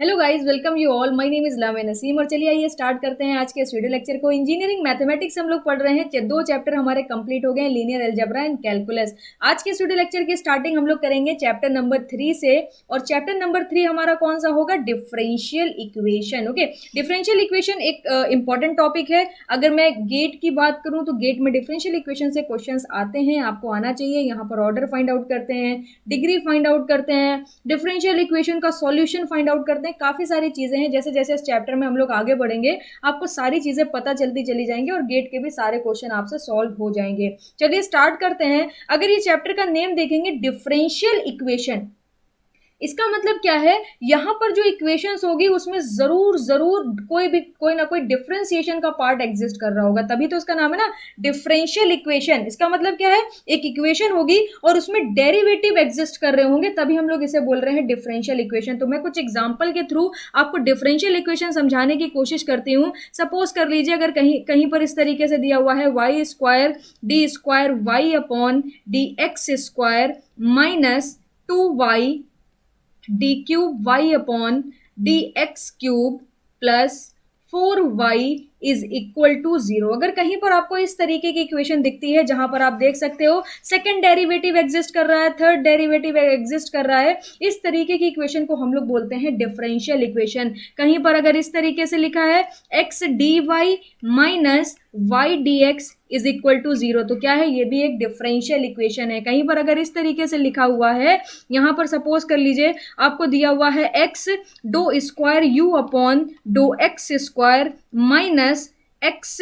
Hello guys, welcome you all. My name is लामे नसीम और चलिए आइए स्टार्ट करते हैं आज के इस वीडियो लेक्चर को। इंजीनियरिंग मैथमेटिक्स हम लोग पढ़ रहे हैं। दो चैप्टर हमारे कंप्लीट हो गए हैं, लीनियर अलजेब्रा एंड कैलकुलस। आज के इस वीडियो लेक्चर की स्टार्टिंग हम लोग करेंगे चैप्टर नंबर 3 से। और चैप्टर नंबर 3 हमारा कौन सा होगा? Differential equation. Okay, differential equation एक इंपॉर्टेंट टॉपिक है। अगर मैं गेट की बात करूं तो गेट में डिफरेंशियल इक्वेशन से क्वेश्चंस आते हैं, आपको आना चाहिए। यहाँ पर ऑर्डर फाइंड आउट करते हैं, डिग्री फाइंड आउट करते हैं, डिफरेंशियल इक्वेशन का सॉल्यूशन फाइंड आउट करते हैं। काफी सारी चीजें हैं। जैसे जैसे इस चैप्टर में हम लोग आगे बढ़ेंगे आपको सारी चीजें पता चलती चली जाएंगी और गेट के भी सारे क्वेश्चन आपसे सॉल्व हो जाएंगे। चलिए स्टार्ट करते हैं। अगर ये चैप्टर का नेम देखेंगे डिफरेंशियल इक्वेशन, इसका मतलब क्या है? यहां पर जो इक्वेशंस होगी उसमें जरूर जरूर कोई ना कोई डिफरेंशिएशन का पार्ट एग्जिस्ट कर रहा होगा, तभी तो इसका नाम है ना डिफरेंशियल इक्वेशन। इसका मतलब क्या है? एक इक्वेशन होगी और उसमें डेरिवेटिव एग्जिस्ट कर रहे होंगे, तभी हम लोग इसे बोल रहे हैं डिफरेंशियल इक्वेशन। तो मैं कुछ एग्जांपल के थ्रू आपको डिफरेंशियल इक्वेशन समझाने की कोशिश करती हूँ। सपोज कर लीजिए, अगर कहीं कहीं पर इस तरीके से दिया हुआ है y square d square y upon D x square minus 2y d cube Y upon D x cube plus 4y is equal to 0। अगर कहीं पर आपको इस तरीके की इक्वेशन दिखती है जहां पर आप देख सकते हो सेकंड डेरिवेटिव एग्जिस्ट कर रहा है, थर्ड डेरिवेटिव एग्जिस्ट कर रहा है, इस तरीके की इक्वेशन को हम लोग बोलते हैं डिफरेंशियल इक्वेशन। कहीं पर अगर इस तरीके से लिखा है x d y minus y d x is equal to 0, तो क्या है? ये भी एक डिफरेंशियल इक्वेशन है। कहीं पर अगर इस तरीके से लिखा हुआ है, यहां पर सपोज कर लीजिए आपको दिया हुआ है x dough square you upon dough x square minus x.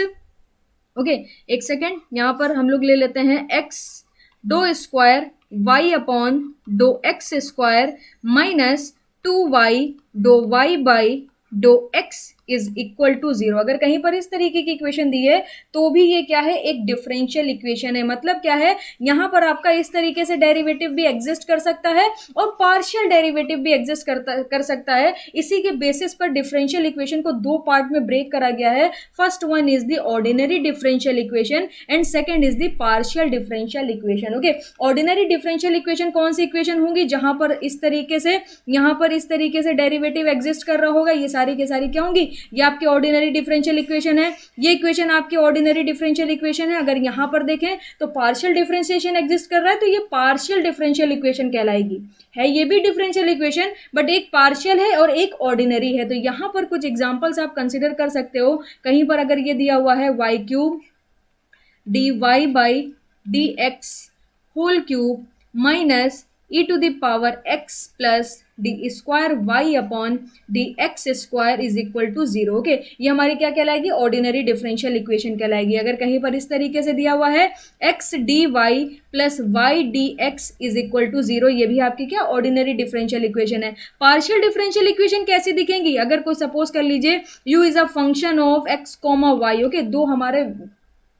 Okay, एक सेकेंड, यहां पर हम लोग ले लेते हैं x dough square y upon dough x square minus 2y doh y by doh x is equal to 0। अगर कहीं पर इस तरीके की इक्वेशन दी है तो भी ये क्या है? एक डिफरेंशियल इक्वेशन है। मतलब क्या है? यहां पर आपका इस तरीके से डेरिवेटिव भी एग्जिस्ट कर सकता है और पार्शियल डेरिवेटिव भी एग्जिस्ट कर सकता है। इसी के बेसिस पर डिफरेंशियल इक्वेशन को दो पार्ट में ब्रेक करा गया है। First one is the ordinary differential equation and second is the partial differential equation. Okay, ordinary differential equation कौन सी इक्वेशन होंगी? जहां पर इस तरीके से यहां पर इस तरीके से डेरिवेटिव एग्जिस्ट कर रहा होगा, ये सारी के सारी क्या होंगी? ये आपकी ऑर्डिनरी डिफरेंशियल इक्वेशन है। ये इक्वेशन आपकी ऑर्डिनरी डिफरेंशियल इक्वेशन है। अगर यहां पर देखें तो पार्शियल डिफरेंशिएशन एग्जिस्ट कर रहा है, तो ये पार्शियल डिफरेंशियल इक्वेशन कहलाएगी। है ये भी डिफरेंशियल इक्वेशन, बट एक पार्शियल है और एक ऑर्डिनरी है। तो यहां पर कुछ एग्जांपल्स आप कंसीडर कर सकते हो। कहीं पर अगर ये दिया हुआ है y cube d Y by D x whole cube minus e to the power x plus d square y upon D x square is equal to 0। Okay, ये हमारी क्या कहलाएगी? ऑर्डिनरी डिफरेंशियल इक्वेशन कहलाएगी। अगर कहीं पर इस तरीके से दिया हुआ है x d y plus y d x is equal to 0, ये भी आपकी क्या? ऑर्डिनरी डिफरेंशियल इक्वेशन है। पार्शियल डिफरेंशियल इक्वेशन कैसी दिखेंगी? अगर कोई सपोज कर लीजिए u is a function of x comma y. Okay, दो हमारे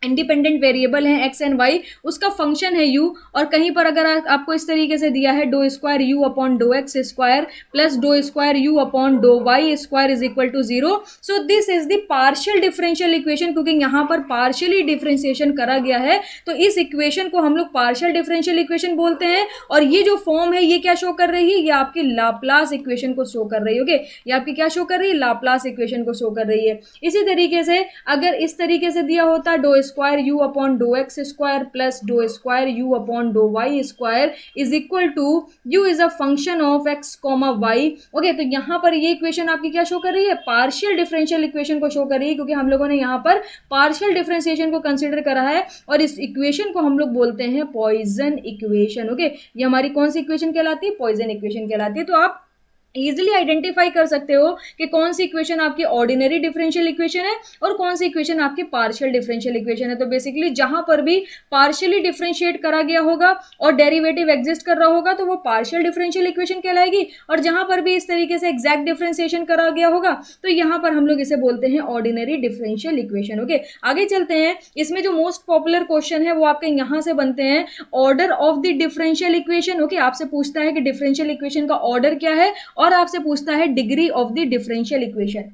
इंडिपेंडेंट वेरिएबल है एक्स एंड वाई, उसका फंक्शन है यू, और कहीं पर अगर आपको इस तरीके से दिया है doh square you upon dough x square plus dough square you upon dough Y square is equal to 0, so this is the partial differential equation. क्योंकि यहां पर पार्शियली डिफरेंशिएशन करा गया है, तो इस इक्वेशन को हम लोग पार्शियल डिफरेंशियल इक्वेशन बोलते हैं। और ये जो फॉर्म है ये क्या शो कर रही है? ये आपकी लाप्लास इक्वेशन को शो कर रही है। ओके, ये आपकी क्या शो कर रही है? लाप्लास इक्वेशन को शो कर रही है। इसी तरीके से अगर इस तरीके से दिया होता doh square you upon dough x square plus dough square you upon dough Y square is equal to u is a function of x comma y. Okay, तो यहां पर ये इक्वेशन आपकी क्या शो कर रही है? पार्शियल डिफरेंशियल इक्वेशन को शो कर रही है, क्योंकि हम लोगों ने यहां पर पार्शियल डिफरेंशिएशन को कंसीडर करा है और इस इक्वेशन को हम लोग बोलते हैं पॉइजन इक्वेशन। ओके, ये हमारी कौन सी इक्वेशन कहलाती है? पॉइजन इक्वेशन कहलाती है। तो आप इजिली आइडेंटिफाई कर सकते हो कि कौन सी इक्वेशन आपकी ऑर्डिनरी डिफरेंशियल इक्वेशन है और कौन सी इक्वेशन आपकी पार्शियल डिफरेंशियल इक्वेशन है। तो बेसिकली जहां पर भी पार्शियली डिफरेंशिएट करा गया होगा और डेरिवेटिव एग्जिस्ट कर रहा होगा तो वो पार्शियल डिफरेंशियल इक्वेशन कहलाएगी, और जहां पर भी इस तरीके से एग्जैक्ट डिफरेंशिएशन करा गया होगा तो यहां पर हम लोग इसे बोलते हैं ऑर्डिनरी डिफरेंशियल इक्वेशन। ओके, आगे चलते हैं। इसमें जो मोस्ट पॉपुलर क्वेश्चन है वो आपके यहां से बनते हैं, order of the differential equation. Okay, आपसे पूछता है कि डिफरेंशियल इक्वेशन का ऑर्डर क्या है और आपसे पूछता है degree of the differential equation.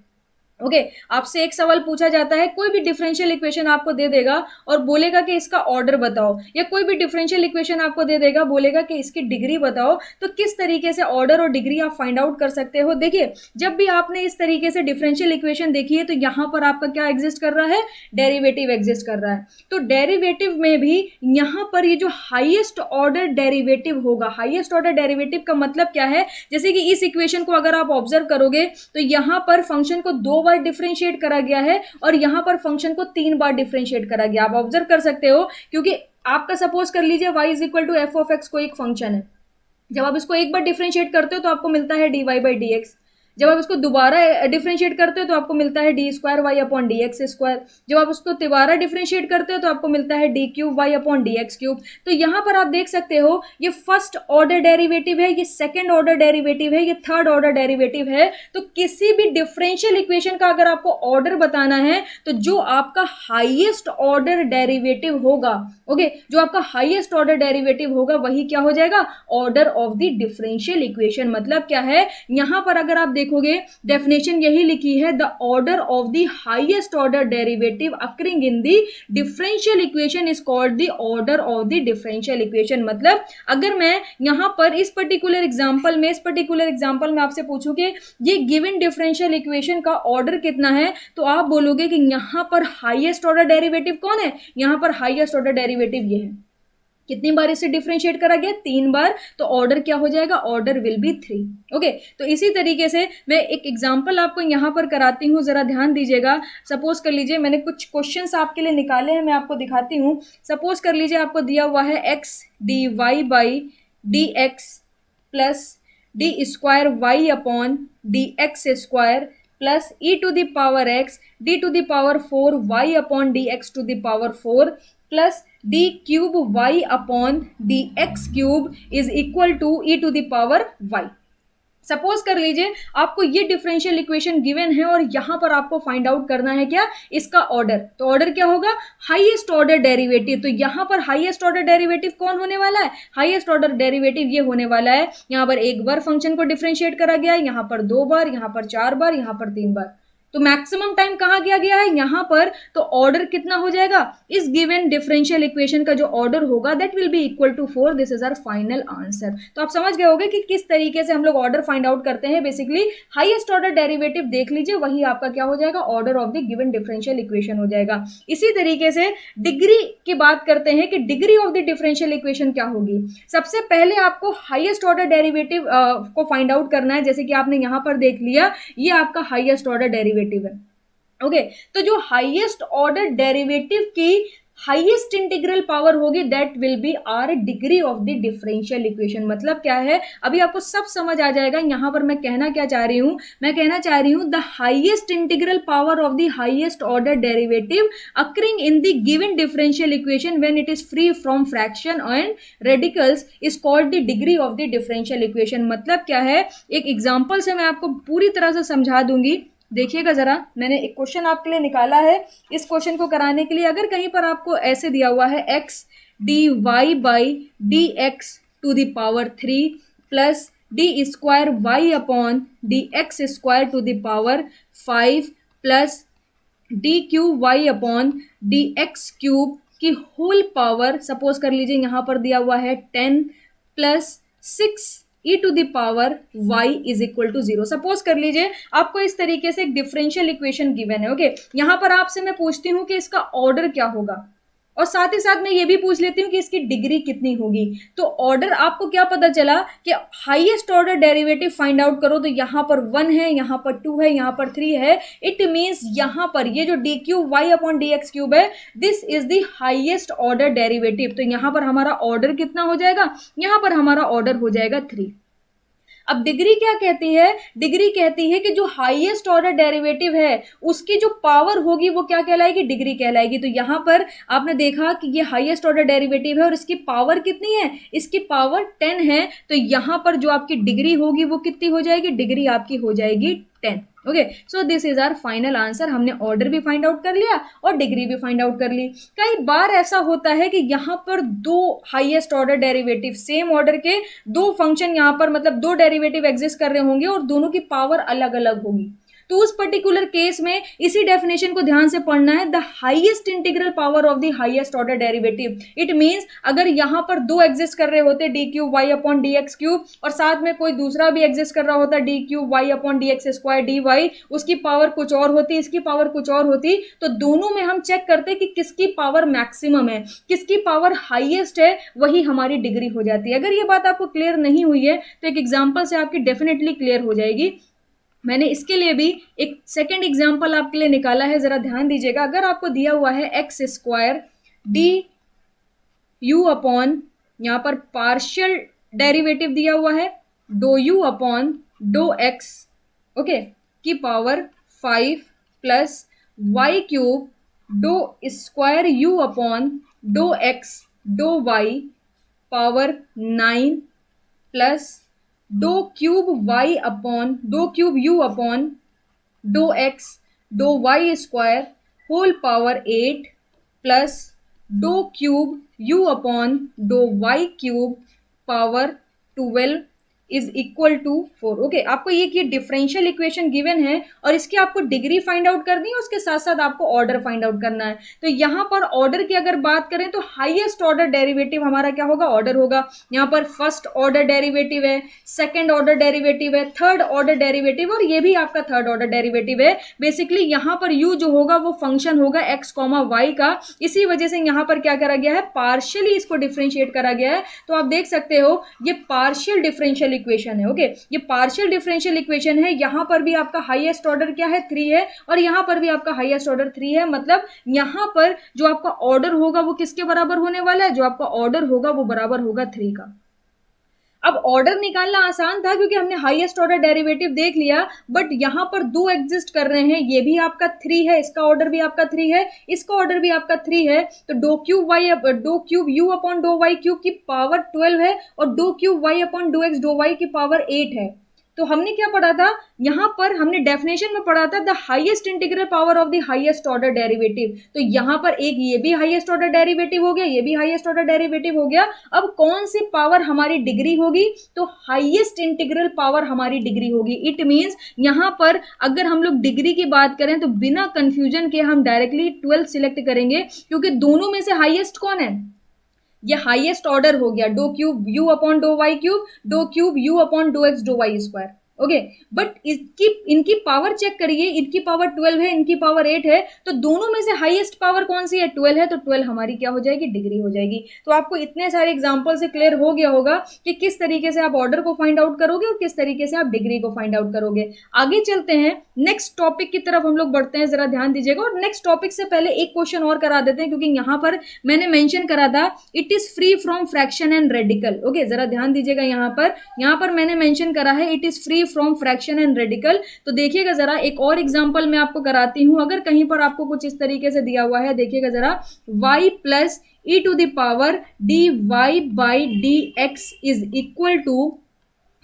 Okay आपसे एक सवाल पूछा जाता है, कोई भी डिफरेंशियल इक्वेशन आपको दे देगा और बोलेगा कि इसका ऑर्डर बताओ, या कोई भी डिफरेंशियल इक्वेशन आपको दे देगा, बोलेगा कि इसकी डिग्री बताओ, तो किस तरीके से ऑर्डर और डिग्री आप फाइंड आउट कर सकते हो। देखिए जब भी आपने इस तरीके से डिफरेंशियल इक्वेशन देखी है तो यहां पर आपका क्या एग्जिस्ट कर रहा है, डेरिवेटिव एग्जिस्ट कर रहा है। तो डेरिवेटिव में भी यहां पर ये जो हाईएस्ट ऑर्डर डेरिवेटिव होगा, हाईएस्ट ऑर्डर डेरिवेटिव का मतलब क्या है, जैसे कि इस इक्वेशन को अगर आप ऑब्जर्व करोगे तो यहां पर फंक्शन को 2 बार डिफरेंशिएट करा गया है और यहां पर फंक्शन को 3 बार डिफरेंशिएट करा गया। आप ऑब्जर्व कर सकते हो, क्योंकि आपका सपोज कर लीजिए y is equal to f of x को एक फंक्शन है, जब आप इसको एक बार डिफरेंशिएट करते हो तो आपको मिलता है dy बाई डी एक्स, जब आप इसको दोबारा डिफरेंशिएट करते हो तो आपको मिलता है d square y upon D x square, जब आप उसको दोबारा डिफरेंशिएट करते हो तो आपको मिलता है d cube Y upon D x cube. तो यहां पर आप देख सकते हो ये फर्स्ट ऑर्डर डेरिवेटिव है, ये सेकंड ऑर्डर डेरिवेटिव है, ये थर्ड ऑर्डर डेरिवेटिव है। तो किसी भी डिफरेंशियल इक्वेशन का अगर आपको ऑर्डर बताना है तो जो आपका हाईएस्ट ऑर्डर डेरिवेटिव होगा, ओके, जो आपका हाईएस्ट ऑर्डर डेरिवेटिव होगा वही क्या हो जाएगा, order of the differential equation. मतलब क्या है, यहां पर अगर आप देखोगे डेफिनेशन यही लिखी है, the order of the highest order derivative occurring in the differential equation is called the order of the differential equation. मतलब अगर मैं यहां पर इस पर्टिकुलर एग्जांपल में आपसे पूछूं कि ये गिवन डिफरेंशियल इक्वेशन का ऑर्डर कितना है, तो आप बोलोगे कि यहां पर हाईएस्ट ऑर्डर डेरिवेटिव कौन है, यहां पर हाईएस्ट ऑर्डर डेरिवेटिव ये है। कितनी बार इसे डिफरेंशिएट करा गया, 3 बार, तो ऑर्डर क्या हो जाएगा, ऑर्डर विल बी 3। ओके, तो इसी तरीके से मैं एक एग्जांपल आपको यहां पर कराती हूं, जरा ध्यान दीजिएगा। सपोज कर लीजिए मैंने कुछ क्वेश्चंस आपके लिए निकाले हैं, मैं आपको दिखाती हूं। सपोज कर लीजिए आपको दिया हुआ है x d Y by D x plus d square y upon D x square plus e to the power x d to the power 4 y upon D x to the power 4 plus d cube Y upon D x cube is equal to E to the power y. Suppose कर लीजिए आपको ये differential equation given है और यहां पर आपको find out करना है क्या, इसका ऑर्डर। तो ऑर्डर क्या होगा, हाईएस्ट ऑर्डर डेरिवेटिव। तो यहां पर हाईएस्ट ऑर्डर डेरिवेटिव कौन होने वाला है, हाईएस्ट ऑर्डर डेरिवेटिव ये होने वाला है, यहां पर एक बार फंक्शन को डिफरेंशिएट करा गया है, यहां पर 2 बार, यहां पर 4 बार, यहां पर 3 बार। तो मैक्सिमम टाइम कहां किया गया है, यहां पर। तो ऑर्डर कितना हो जाएगा, इस गिवन डिफरेंशियल इक्वेशन का जो ऑर्डर होगा that will be equal to 4। This is our final answer. तो आप समझ गए होंगे कि किस तरीके से हम लोग ऑर्डर फाइंड आउट करते हैं। बेसिकली हाईएस्ट ऑर्डर डेरिवेटिव देख लीजिए, वही आपका क्या हो जाएगा, order of the given differential equation हो जाएगा। इसी तरीके से डिग्री की बात करते हैं कि degree of the differential equation क्या होगी। सबसे पहले आपको हाईएस्ट ऑर्डर डेरिवेटिव को फाइंड आउट करना है। जैसे कि आपने यहां पर देख लिया, ये आपका हाईएस्ट ऑर्डर डेरिवेटिव है। ओके, तो जो हाईएस्ट ऑर्डर डेरिवेटिव की हाईएस्ट इंटीग्रल पावर होगी that will be our degree of the differential equation. मतलब क्या है, अभी आपको सब समझ आ जाएगा। यहां पर मैं कहना क्या चाह रही हूं, मैं कहना चाह रही हूं the highest integral power of the highest order derivative occurring in the given differential equation when it is free from fraction and radicals is called the degree of the differential equation. मतलब क्या है, एक example से मैं आपको पूरी तरह से समझा दूंगी। देखिएगा जरा, मैंने एक क्वेश्चन आपके लिए निकाला है। इस क्वेश्चन को कराने के लिए अगर कहीं पर आपको ऐसे दिया हुआ है x d Y by D x to the power 3 plus d square y upon D x square to the power 5 plus d cube Y upon D x cube की होल पावर, सपोज कर लीजिए यहां पर दिया हुआ है 10 plus 6 e to the power y is equal to 0। Suppose कर लीजिए आपको इस तरीके से एक डिफरेंशियल इक्वेशन गिवन है। ओके, यहां पर आपसे मैं पूछती हूं कि इसका ऑर्डर क्या होगा, और साथ ही साथ मैं ये भी पूछ लेती हूँ कि इसकी डिग्री कितनी होगी। तो ऑर्डर आपको क्या पता चला कि highest order derivative find out करो तो यहां पर 1 है, यहां पर 2 है, यहां पर 3 है। इट मींस यहां पर ये जो D cube Y upon D x cube है, this is the highest order derivative. तो यहां पर हमारा ऑर्डर कितना हो जाएगा, यहां पर हमारा ऑर्डर हो जाएगा 3। अब डिग्री क्या कहती है, डिग्री कहती है कि जो हाईएस्ट ऑर्डर डेरिवेटिव है उसकी जो पावर होगी वो क्या कहलाएगी, डिग्री कहलाएगी। तो यहां पर आपने देखा कि ये हाईएस्ट ऑर्डर डेरिवेटिव है और इसकी पावर कितनी है, इसकी पावर 10 है। तो यहां पर जो आपकी डिग्री होगी वो कितनी हो जाएगी, डिग्री आपकी हो जाएगी 10। Okay, so this is our final answer. हमने ऑर्डर भी फाइंड आउट कर लिया और डिग्री भी फाइंड आउट कर ली। कई बार ऐसा होता है कि यहाँ पर 2 highest order derivative, same order के 2 फंक्शन यहाँ पर, मतलब 2 डेरिवेटिव एग्जिस्ट कर रहे होंगे और दोनों की पावर अलग अलग होगी। तो उस पर्टिकुलर केस में इसी डेफिनेशन को ध्यान से पढ़ना है, the highest integral power of the highest order derivative. It means अगर यहां पर दो एग्जिस्ट कर रहे होते d cube Y upon D x cube और साथ में कोई दूसरा भी एग्जिस्ट कर रहा होता d cube Y upon D x square d y, उसकी पावर कुछ और होती, इसकी पावर कुछ और होती, तो दोनों में हम चेक करते कि किसकी पावर मैक्सिमम है, किसकी पावर हाईएस्ट है, वही हमारी डिग्री हो जाती है। अगर ये बात आपको क्लियर नहीं हुई है तो एक एग्जांपल से आपकी डेफिनेटली क्लियर हो जाएगी। मैंने इसके लिए भी एक सेकेंड एग्जाम्पल आपके लिए निकाला है, जरा ध्यान दीजिएगा। अगर आपको दिया हुआ है X square D U upon, यहां पर पार्शियल डेरिवेटिव दिया हुआ है do you upon dough X, okay, की power 5 plus Y cube do square you upon dough x dough Y power 9 plus do cube Y upon do cube you upon dough x dough Y square whole power 8 plus do cube you upon dough Y cube power 12 is equal to 4। Okay, आपको ये differential equation given है और इसकी आपको degree find out करनी है, उसके साथ साथ आपको ऑर्डर फाइंड आउट करना है। तो यहाँ पर ऑर्डर की अगर बात करें तो हाईएस्ट ऑर्डर डेरिवेटिव हमारा क्या होगा, ऑर्डर होगा। यहाँ पर फर्स्ट ऑर्डर डेरिवेटिव है, सेकेंड ऑर्डर डेरिवेटिव है, थर्ड ऑर्डर डेरिवेटिव और ये भी आपका थर्ड ऑर्डर डेरिवेटिव है। बेसिकली यहाँ पर u जो होगा वो फंक्शन होगा x कॉमा वाई का, इसी वजह से यहाँ पर क्या करा गया है, पार्शियली इसको डिफरेंशिएट करा गया है। तो आप देख सकते हो ये पार्शियल डिफरेंशियल इक्वेशन है। ओके, ये पार्शियल डिफरेंशियल इक्वेशन है। यहां पर भी आपका हाईएस्ट ऑर्डर क्या है, 3 है, और यहां पर भी आपका हाईएस्ट ऑर्डर 3 है। मतलब यहां पर जो आपका ऑर्डर होगा वो किसके बराबर होने वाला है, जो आपका ऑर्डर होगा वो बराबर होगा 3 का। अब ऑर्डर निकालना आसान था क्योंकि हमने हाईएस्ट ऑर्डर डेरिवेटिव देख लिया, बट यहां पर दो एग्जिस्ट कर रहे हैं, ये भी आपका 3 है, इसका ऑर्डर भी आपका 3 है, इसका ऑर्डर भी आपका 3 है। तो doh cube you upon dough Y cube की पावर 12 है और doh cube Y upon dough x dough y की पावर 8 है। तो हमने क्या पढ़ा था, यहां पर हमने डेफिनेशन में पढ़ा था the highest integral power of the highest order derivative. तो यहां पर एक ये भी हाईएस्ट ऑर्डर डेरिवेटिव हो गया, ये भी हाईएस्ट ऑर्डर डेरिवेटिव हो गया। अब कौन सी पावर हमारी डिग्री होगी, तो हाईएस्ट इंटीग्रल पावर हमारी डिग्री होगी। इट मींस यहां पर अगर हम लोग डिग्री की बात करें तो बिना कंफ्यूजन के हम डायरेक्टली 12 सिलेक्ट करेंगे, क्योंकि दोनों में से हाईएस्ट कौन है, ये हाईएस्ट ऑर्डर हो गया, doh cube you upon dough Y cube doh cube you upon dough x dough Y square. Okay, but इनकी पावर चेक करिए, इनकी पावर 12 है, इनकी पावर 8 है, तो दोनों में से हाईएस्ट पावर कौन सी है, 12 है, तो 12 हमारी क्या हो जाएगी, डिग्री हो जाएगी। तो आपको इतने सारे एग्जांपल से क्लियर हो गया होगा कि किस तरीके से आप ऑर्डर को फाइंड आउट करोगे और किस तरीके से आप डिग्री को फाइंड आउट करोगे। आगे चलते हैं, नेक्स्ट टॉपिक की तरफ हम लोग बढ़ते हैं, जरा ध्यान दीजिएगा। और नेक्स्ट टॉपिक से पहले एक क्वेश्चन और करा देते हैं, क्योंकि यहां पर मैंने मेंशन करा था it is free from fraction and radical. Okay, जरा ध्यान दीजिएगा, यहां पर मैंने मेंशन करा है it is free from fraction and radical. तो देखिएगा जरा, एक और एग्जांपल मैं आपको कराती हूं। अगर कहीं पर आपको कुछ इस तरीके से दिया हुआ है, देखिएगा जरा, y plus e to the power d Y by D x is equal to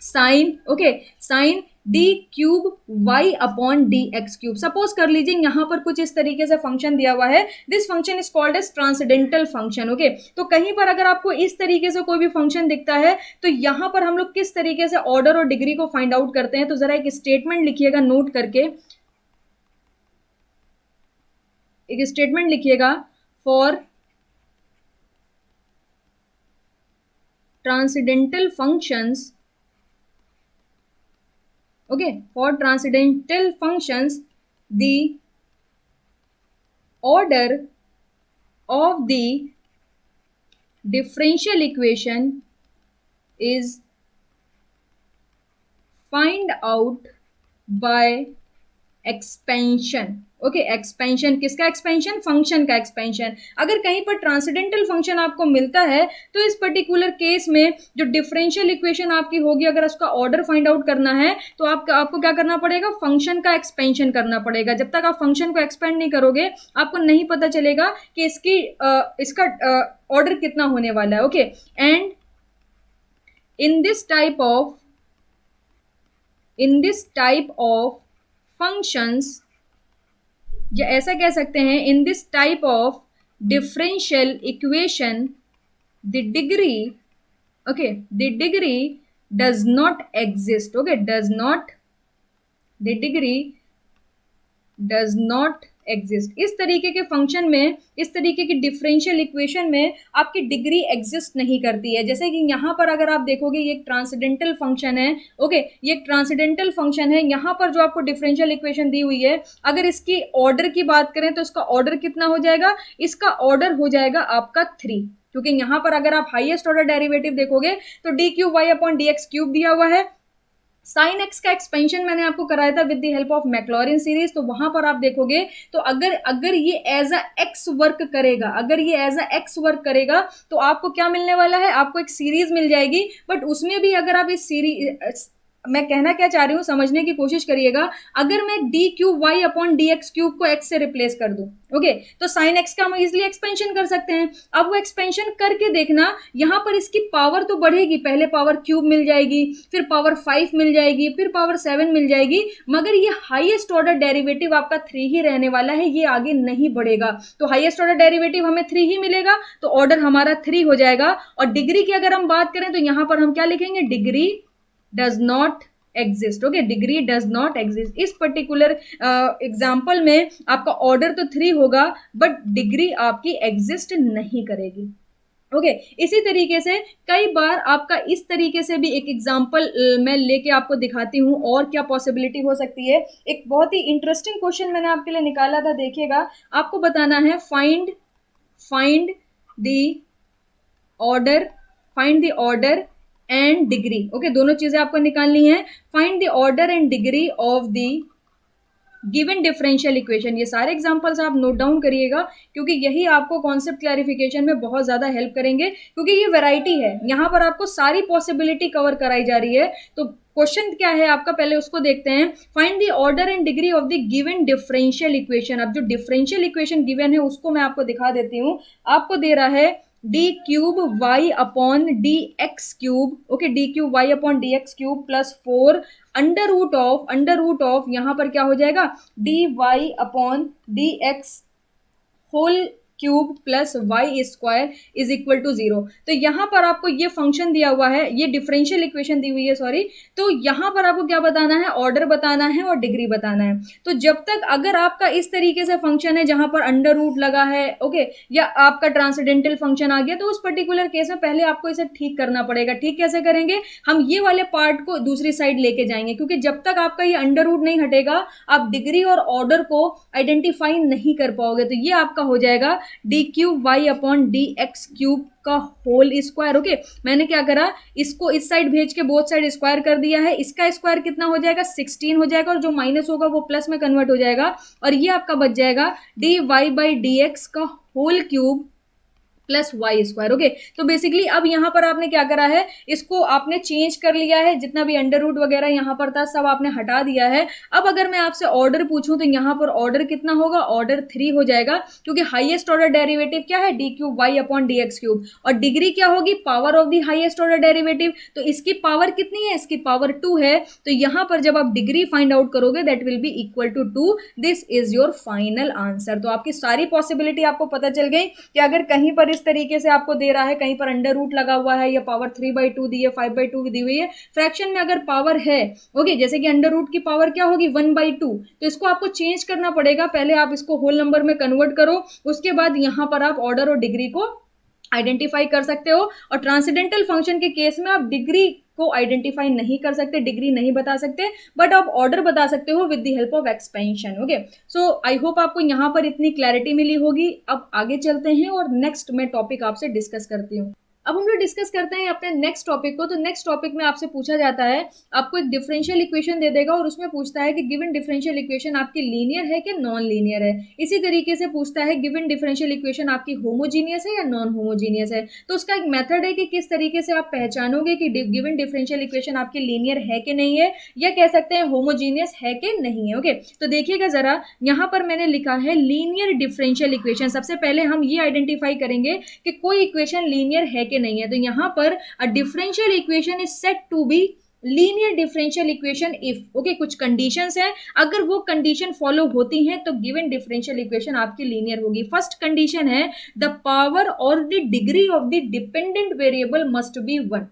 sine, okay, sine d cube Y upon D x cube. Suppose कर लीजिए यहां पर कुछ इस तरीके से फंक्शन दिया हुआ है, this function is called as transcendental function. Okay, तो कहीं पर अगर आपको इस तरीके से कोई भी फंक्शन दिखता है तो यहां पर हम लोग किस तरीके से ऑर्डर और डिग्री को फाइंड आउट करते हैं, तो जरा एक स्टेटमेंट लिखिएगा नोट करके, एक स्टेटमेंट लिखिएगा, for transcendental functions, okay, for transcendental functions the order of the differential equation is find out by expansion. Okay, expansion किसका एक्सपेंशन, फंक्शन का एक्सपेंशन। अगर कहीं पर ट्रांसेंडेंटल फंक्शन आपको मिलता है तो इस पर्टिकुलर केस में जो डिफरेंशियल इक्वेशन आपकी होगी, अगर उसका ऑर्डर फाइंड आउट करना है तो आपको क्या करना पड़ेगा, फंक्शन का एक्सपेंशन करना पड़ेगा। जब तक आप फंक्शन को एक्सपेंड नहीं करोगे आपको नहीं पता चलेगा कि इसका ऑर्डर कितना होने वाला है। Okay, and in this type of functions, या ऐसा कह सकते हैं, in this type of differential equation the degree does not exist. Okay, the degree does not exist. इस तरीके के फंक्शन में, इस तरीके की डिफरेंशियल इक्वेशन में आपकी डिग्री एग्जिस्ट नहीं करती है। जैसे कि यहाँ पर अगर आप देखोगे ये एक ट्रांसेंडेंटल फंक्शन है, ओके, ये एक ट्रांसेंडेंटल फंक्शन है। यहाँ पर जो आपको डिफरेंशियल इक्वेशन दी हुई है, अगर इसकी ऑर्डर की बात करें तो इसका ऑर्डर कितना हो जाएगा, इसका ऑर्डर हो जाएगा आपका 3, क्योंकि यहाँ पर अगर आप हाईएस्ट ऑर्डर डेरिवेटिव देखोगे तो d cube Y upon D x cube दिया हुआ है। साइन एक्स का एक्सपेंशन मैंने आपको कराया था with the help of Maclaurin series, तो वहां पर आप देखोगे तो अगर अगर ये एज अ एक्स वर्क करेगा, अगर ये एज अ एक्स वर्क करेगा तो आपको क्या मिलने वाला है, आपको एक सीरीज मिल जाएगी। बट उसमें भी अगर आप इस सीरीज, मैं कहना क्या चाह रही हूँ समझने की कोशिश करिएगा, अगर मैं d cube Y upon D x cube को एक्स से रिप्लेस कर दूं, ओके, तो साइन एक्स का हम इजिली एक्सपेंशन कर सकते हैं। अब वो एक्सपेंशन करके देखना, यहां पर इसकी पावर तो बढ़ेगी, पहले पावर क्यूब मिल जाएगी, फिर पावर 5 मिल जाएगी, फिर पावर 7 मिल जाएगी, मगर ये हाईएस्ट ऑर्डर डेरिवेटिव आपका 3 ही रहने वाला है, ये आगे नहीं बढ़ेगा। तो हाईएस्ट ऑर्डर डेरिवेटिव हमें 3 ही मिलेगा, तो ऑर्डर हमारा 3 हो जाएगा। और डिग्री की अगर हम बात करें तो यहां पर हम क्या लिखेंगे, degree does not exist, okay, degree does not exist. इस पर्टिकुलर एग्जाम्पल में आपका ऑर्डर तो 3 होगा बट डिग्री आपकी एग्जिस्ट नहीं करेगी, ओके। इसी तरीके से कई बार आपका इस तरीके से भी एक एग्जाम्पल मैं लेके आपको दिखाती हूँ और क्या पॉसिबिलिटी हो सकती है। एक बहुत ही इंटरेस्टिंग क्वेश्चन मैंने आपके लिए निकाला था, देखिएगा, आपको बताना है find the order, find the order and degree, okay, दोनों चीजें आपको निकालनी है। Find the order and degree of the given differential equation. ये सारे एग्जांपल्स आप नोट डाउन करिएगा, क्योंकि यही आपको कॉन्सेप्ट क्लैरिफिकेशन में बहुत ज्यादा हेल्प करेंगे, क्योंकि ये वैरायटी है, यहाँ पर आपको सारी पॉसिबिलिटी कवर कराई जा रही है। तो क्वेश्चन क्या है आपका, पहले उसको देखते हैं। Find the order and degree of the given differential equation. अब जो डिफरेंशियल इक्वेशन गिवन है उसको मैं आपको दिखा देती हूँ। आपको दे रहा है d cube Y upon D x cube, okay, d cube Y upon D x cube plus 4 under root of यहाँ पर क्या हो जाएगा, D y upon D x whole cube plus Y square is equal to 0। तो यहां पर आपको ये फंक्शन दिया हुआ है, ये डिफरेंशियल इक्वेशन दी हुई है, सॉरी। तो यहां पर आपको क्या बताना है, ऑर्डर बताना है और डिग्री बताना है। तो जब तक अगर आपका इस तरीके से फंक्शन है जहां पर अंडर रूट लगा है, ओके, या आपका ट्रांसेंडेंटल फंक्शन आ गया, तो उस पर्टिकुलर केस में पहले आपको इसे ठीक करना पड़ेगा। ठीक कैसे करेंगे, हम ये वाले पार्ट को दूसरी साइड लेके जाएंगे, क्योंकि जब तक आपका ये अंडर रूट नहीं हटेगा आप डिग्री और ऑर्डर को आइडेंटिफाई नहीं कर पाओगे। तो ये आपका हो जाएगा d cube Y upon D x cube का होल स्क्वायर, ओके। मैंने क्या करा, इसको इस साइड भेज के बोथ साइड स्क्वायर कर दिया है। इसका स्क्वायर कितना हो जाएगा, 16 हो जाएगा, और जो माइनस होगा वो प्लस में कन्वर्ट हो जाएगा, और ये आपका बच जाएगा D Y by D X का whole cube plus Y square, okay. तो बेसिकली अब यहाँ पर आपने क्या करा है, इसको आपने चेंज कर लिया है, जितना भी अंडर रूट वगैरह यहाँ पर था सब आपने हटा दिया है। अब अगर मैं आपसे ऑर्डर पूछूं तो यहाँ पर ऑर्डर कितना होगा, ऑर्डर 3 हो जाएगा, क्योंकि हाईएस्ट ऑर्डर डेरिवेटिव क्या है, d cube Y upon D x cube, और डिग्री क्या होगी, power of the highest order derivative. तो इसकी पावर कितनी है, इसकी पावर 2 है। तो यहाँ पर जब आप डिग्री फाइंड आउट करोगे that will be equal to 2। This is your final answer. तो आपकी सारी पॉसिबिलिटी आपको पता चल गई कि अगर कहीं पर इस तरीके से आपको दे रहा है, कहीं पर अंडर रूट लगा हुआ है, या पावर 3/2 दी है, 5/2 दी हुई है, फ्रैक्शन में अगर पावर है, ओके, जैसे कि अंडर रूट की पावर क्या होगी, 1/2, तो इसको आपको चेंज करना पड़ेगा। पहले आप इसको होल नंबर में कन्वर्ट करो, उसके बाद यहां पर आप ऑर्डर और डिग्री को आइडेंटिफाई कर सकते हो। और ट्रांसेंडेंटल फंक्शन के केस में आप डिग्री को आइडेंटिफाई नहीं कर सकते, डिग्री नहीं बता सकते, बट आप ऑर्डर बता सकते हो with the help of expansion, okay. So I hope आपको यहाँ पर इतनी क्लैरिटी मिली होगी। अब आगे चलते हैं और नेक्स्ट मैं टॉपिक आपसे डिस्कस करती हूँ। अब हम लोग डिस्कस करते हैं अपने नेक्स्ट टॉपिक को। तो नेक्स्ट टॉपिक में आपसे पूछा जाता है, आपको एक डिफरेंशियल इक्वेशन दे देगा और उसमें पूछता है कि गिवन डिफरेंशियल इक्वेशन आपकी लीनियर है कि नॉन लीनियर है। इसी तरीके से पूछता है गिवन डिफरेंशियल इक्वेशन आपकी होमोजीनियस है या नॉन होमोजीनियस है। तो उसका एक मेथड है कि किस तरीके से आप पहचानोगे कि गिवन डिफरेंशियल इक्वेशन आपकी लीनियर है कि नहीं है, या कह सकते हैं होमोजीनियस है कि नहीं है, ओके। तो देखिएगा जरा, यहाँ पर मैंने लिखा है लीनियर डिफरेंशियल इक्वेशन। सबसे पहले हम ये आइडेंटिफाई करेंगे कि कोई इक्वेशन लीनियर है कि नहीं है। तो यहां पर a differential equation is said to be linear differential equation if, okay, कुछ कंडीशंस है, अगर वो कंडीशन फॉलो होती हैं तो गिवन डिफरेंशियल इक्वेशन आपकी लीनियर होगी। फर्स्ट कंडीशन है द पावर और the degree of the dependent variable must be 1।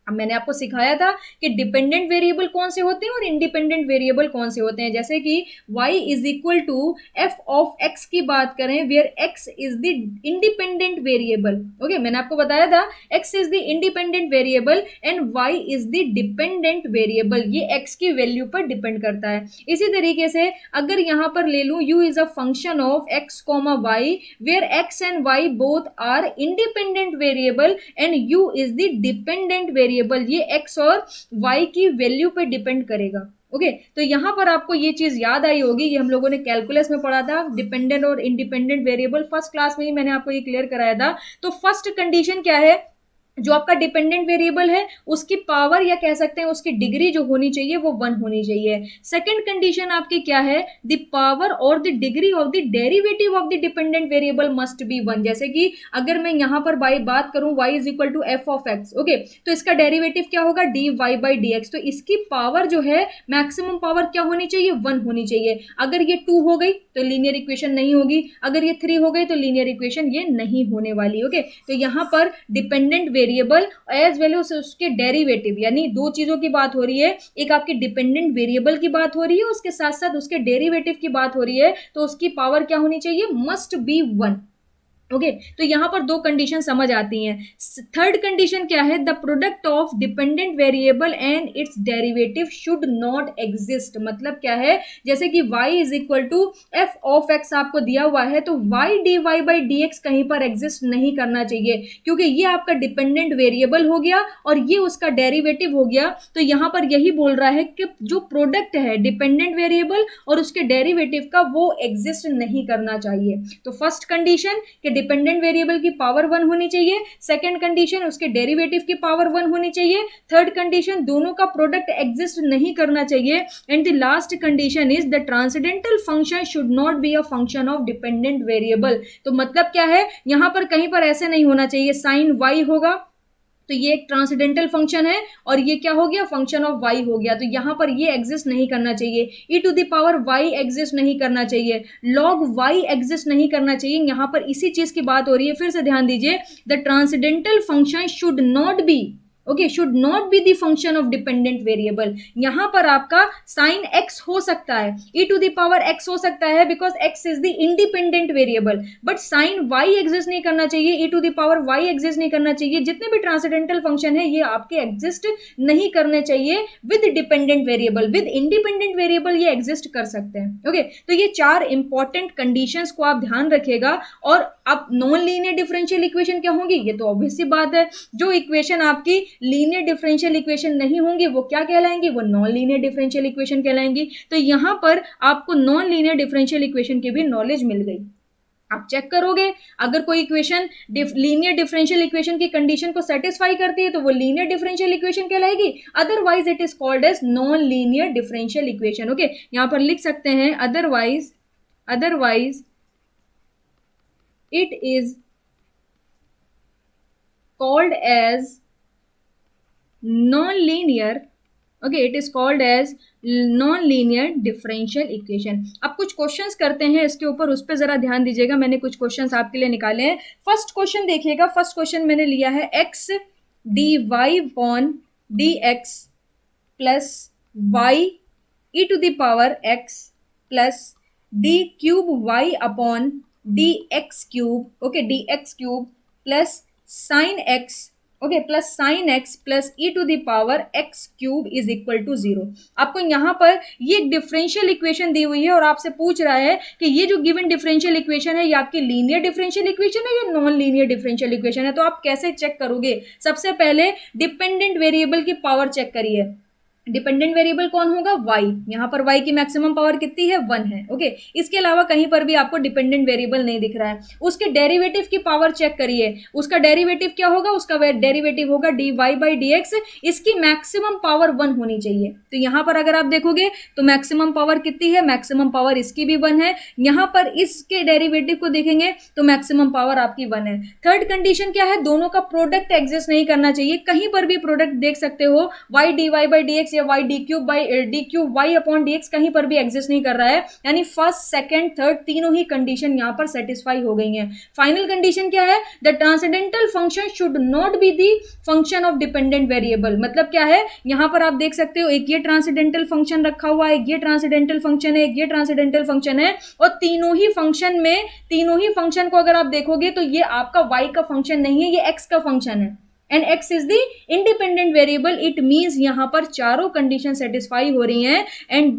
अब मैंने आपको सिखाया था कि डिपेंडेंट वेरिएबल कौन से होते हैं और इंडिपेंडेंट वेरिएबल कौन से होते हैं। जैसे कि y is equal to f of x की बात करें, where x is the independent variable. Okay, मैंने आपको बताया था x is the independent variable and y is the dependent variable. ये x की वैल्यू पर डिपेंड करता है। इसी तरीके से अगर यहां पर ले लूं u is a function of x comma y, where x and y both are independent variable and u is the dependent variable. ये x और y की वैल्यू पे डिपेंड करेगा। ओके, तो यहां पर आपको ये चीज याद आई होगी, ये हम लोगों ने कैलकुलस में पढ़ा था, डिपेंडेंट और इंडिपेंडेंट वेरिएबल फर्स्ट क्लास में ही मैंने आपको ये क्लियर कराया था। तो फर्स्ट कंडीशन क्या है, जो आपका डिपेंडेंट वेरिएबल है उसकी पावर या कह सकते हैं उसकी डिग्री जो होनी चाहिए वो 1 होनी चाहिए। सेकंड कंडीशन आपकी क्या है, द पावर और the degree of the derivative of the dependent variable must be 1। जैसे कि अगर मैं यहां पर बात करूं y is equal to f of x, okay, तो इसका डेरिवेटिव क्या होगा, dy बाई डी एक्स। तो इसकी पावर जो है मैक्सिमम पावर क्या होनी चाहिए, 1 होनी चाहिए। अगर ये 2 हो गई तो लीनियर इक्वेशन नहीं होगी, अगर ये 3 हो गई तो लीनियर इक्वेशन ये नहीं होने वाली। ओके, तो यहां पर dependent variable as well as उसके डेरिवेटिव, यानी दो चीजों की बात हो रही है, एक आपकी डिपेंडेंट वेरिएबल की बात हो रही है, उसके साथ साथ उसके डेरिवेटिव की बात हो रही है, तो उसकी पावर क्या होनी चाहिए, मस्ट बी 1। ओके, तो यहां पर दो कंडीशन समझ आती हैं। थर्ड कंडीशन क्या है, the product of dependent variable and its derivative should not exist. मतलब क्या है, जैसे कि y is equal to f of x आपको दिया हुआ है, तो y dy by D x कहीं पर एग्जिस्ट नहीं करना चाहिए, क्योंकि ये आपका डिपेंडेंट वेरिएबल हो गया और ये उसका डेरिवेटिव हो गया। तो यहां पर यही बोल रहा है कि जो प्रोडक्ट है डिपेंडेंट वेरिएबल और उसके डेरिवेटिव का, वो एग्जिस्ट नहीं करना चाहिए। तो फर्स्ट कंडीशन कि डिपेंडेंट वेरिएबल की पावर 1 होनी चाहिए, सेकंड कंडीशन उसके डेरिवेटिव की पावर 1 होनी चाहिए, थर्ड कंडीशन दोनों का प्रोडक्ट एग्जिस्ट नहीं करना चाहिए, and the last condition is the transcendental function should not be a function of dependent variable. तो मतलब क्या है, यहां पर कहीं पर ऐसे नहीं होना चाहिए साइन y होगा तो ये एक ट्रांसेंडेंटल फंक्शन है और ये क्या हो गया, फंक्शन ऑफ y हो गया, तो यहां पर ये एग्जिस्ट नहीं करना चाहिए, e to the power y exist नहीं करना चाहिए, log y एग्जिस्ट नहीं करना चाहिए। यहां पर इसी चीज की बात हो रही है, फिर से ध्यान दीजिए, the transcendental function should not be, okay, should not be the function of dependent variable. यहां पर आपका साइन x हो सकता है, e to the power x हो सकता है, because x is the independent variable, but sine y exist नहीं करना चाहिए, e to the power y exist नहीं करना चाहिए। जितने भी ट्रांसेंडेंटल फंक्शन है ये आपके एग्जिस्ट नहीं करने चाहिए with dependent variable, with independent variable ये एग्जिस्ट कर सकते हैं। ओके, तो ये 4 इंपॉर्टेंट कंडीशंस को आप ध्यान रखिएगा। और अब नॉन लीनियर डिफरेंशियल इक्वेशन क्या होंगी, ये तो ऑब्वियस सी बात है, जो इक्वेशन आपकी लीनियर डिफरेंशियल इक्वेशन नहीं होंगी वो क्या कहलाएंगी, वो नॉन लीनियर डिफरेंशियल इक्वेशन कहलाएंगी। तो यहां पर आपको नॉन लीनियर डिफरेंशियल इक्वेशन की भी नॉलेज मिल गई। आप चेक करोगे, अगर कोई इक्वेशन लीनियर डिफरेंशियल इक्वेशन की कंडीशन को सेटिस्फाई करती है तो वो लीनियर डिफरेंशियल इक्वेशन कहलाएगी, otherwise it is called as non linear differential equation. Okay, यहां पर लिख सकते हैं otherwise it is called as non-linear, okay, it is called as non-linear differential equation। अब कुछ क्वेश्चंस करते हैं इसके ऊपर, उस पर जरा ध्यान दीजिएगा, मैंने कुछ क्वेश्चंस आपके लिए निकाले हैं। फर्स्ट क्वेश्चन देखिएगा, फर्स्ट क्वेश्चन मैंने लिया है x dy upon dx plus y e to the power x plus d cube y upon dx cube, okay, dx cube plus sine x, okay, plus sine x plus e to the power x cube is equal to 0। आपको यहाँ पर ये एक differential equation दी हुई है और आपसे पूछ रहा है कि ये जो गिवन डिफरेंशियल इक्वेशन है ये आपकी लीनियर डिफरेंशियल इक्वेशन है या नॉन लीनियर डिफरेंशियल इक्वेशन है। तो आप कैसे चेक करोगे, सबसे पहले डिपेंडेंट वेरिएबल की पावर चेक करिए। डिपेंडेंट वेरिएबल कौन होगा, y, यहां पर y की मैक्सिमम पावर कितनी है, 1 है। ओके, इसके अलावा कहीं पर भी आपको डिपेंडेंट वेरिएबल नहीं दिख रहा है। उसके डेरिवेटिव की पावर चेक करिए, उसका डेरिवेटिव क्या होगा, उसका डेरिवेटिव होगा dy बाई डी एक्स, इसकी मैक्सिमम पावर 1 होनी चाहिए। तो यहां पर अगर आप देखोगे तो मैक्सिमम पावर कितनी है, मैक्सिमम पावर इसकी भी 1 है, यहां पर इसके डेरिवेटिव को देखेंगे तो मैक्सिमम पावर आपकी 1 है। थर्ड कंडीशन क्या है, दोनों का प्रोडक्ट एग्जिस्ट नहीं करना चाहिए। कहीं पर भी प्रोडक्ट देख सकते हो, y dy by D X या Y D cube Y upon D x कहीं पर भी एग्जिस्ट नहीं कर रहा है, यानी फर्स्ट सेकेंड थर्ड तीनों ही कंडीशन यहाँ पर सेटिस्फाई हो गई हैं। फाइनल कंडीशन क्या है? The transcendental function should not be the function of dependent variable. मतलब क्या है, यहाँ पर आप देख सकते हो एक ये ट्रांसेंडेंटल फंक्शन रखा हुआ है, एक ये ट्रांसेंडेंटल फंक्शन है, एक ये ट्रांसेंडेंटल फंक्शन है, और तीनों ही फंक्शन को अगर आप देखोगे तो ये आपका y का फंक्शन नहीं है, ये x का फंक्शन है, and x is the independent variable. It means यहां पर चारों कंडीशन सेटिस्फाई हो रही हैं, and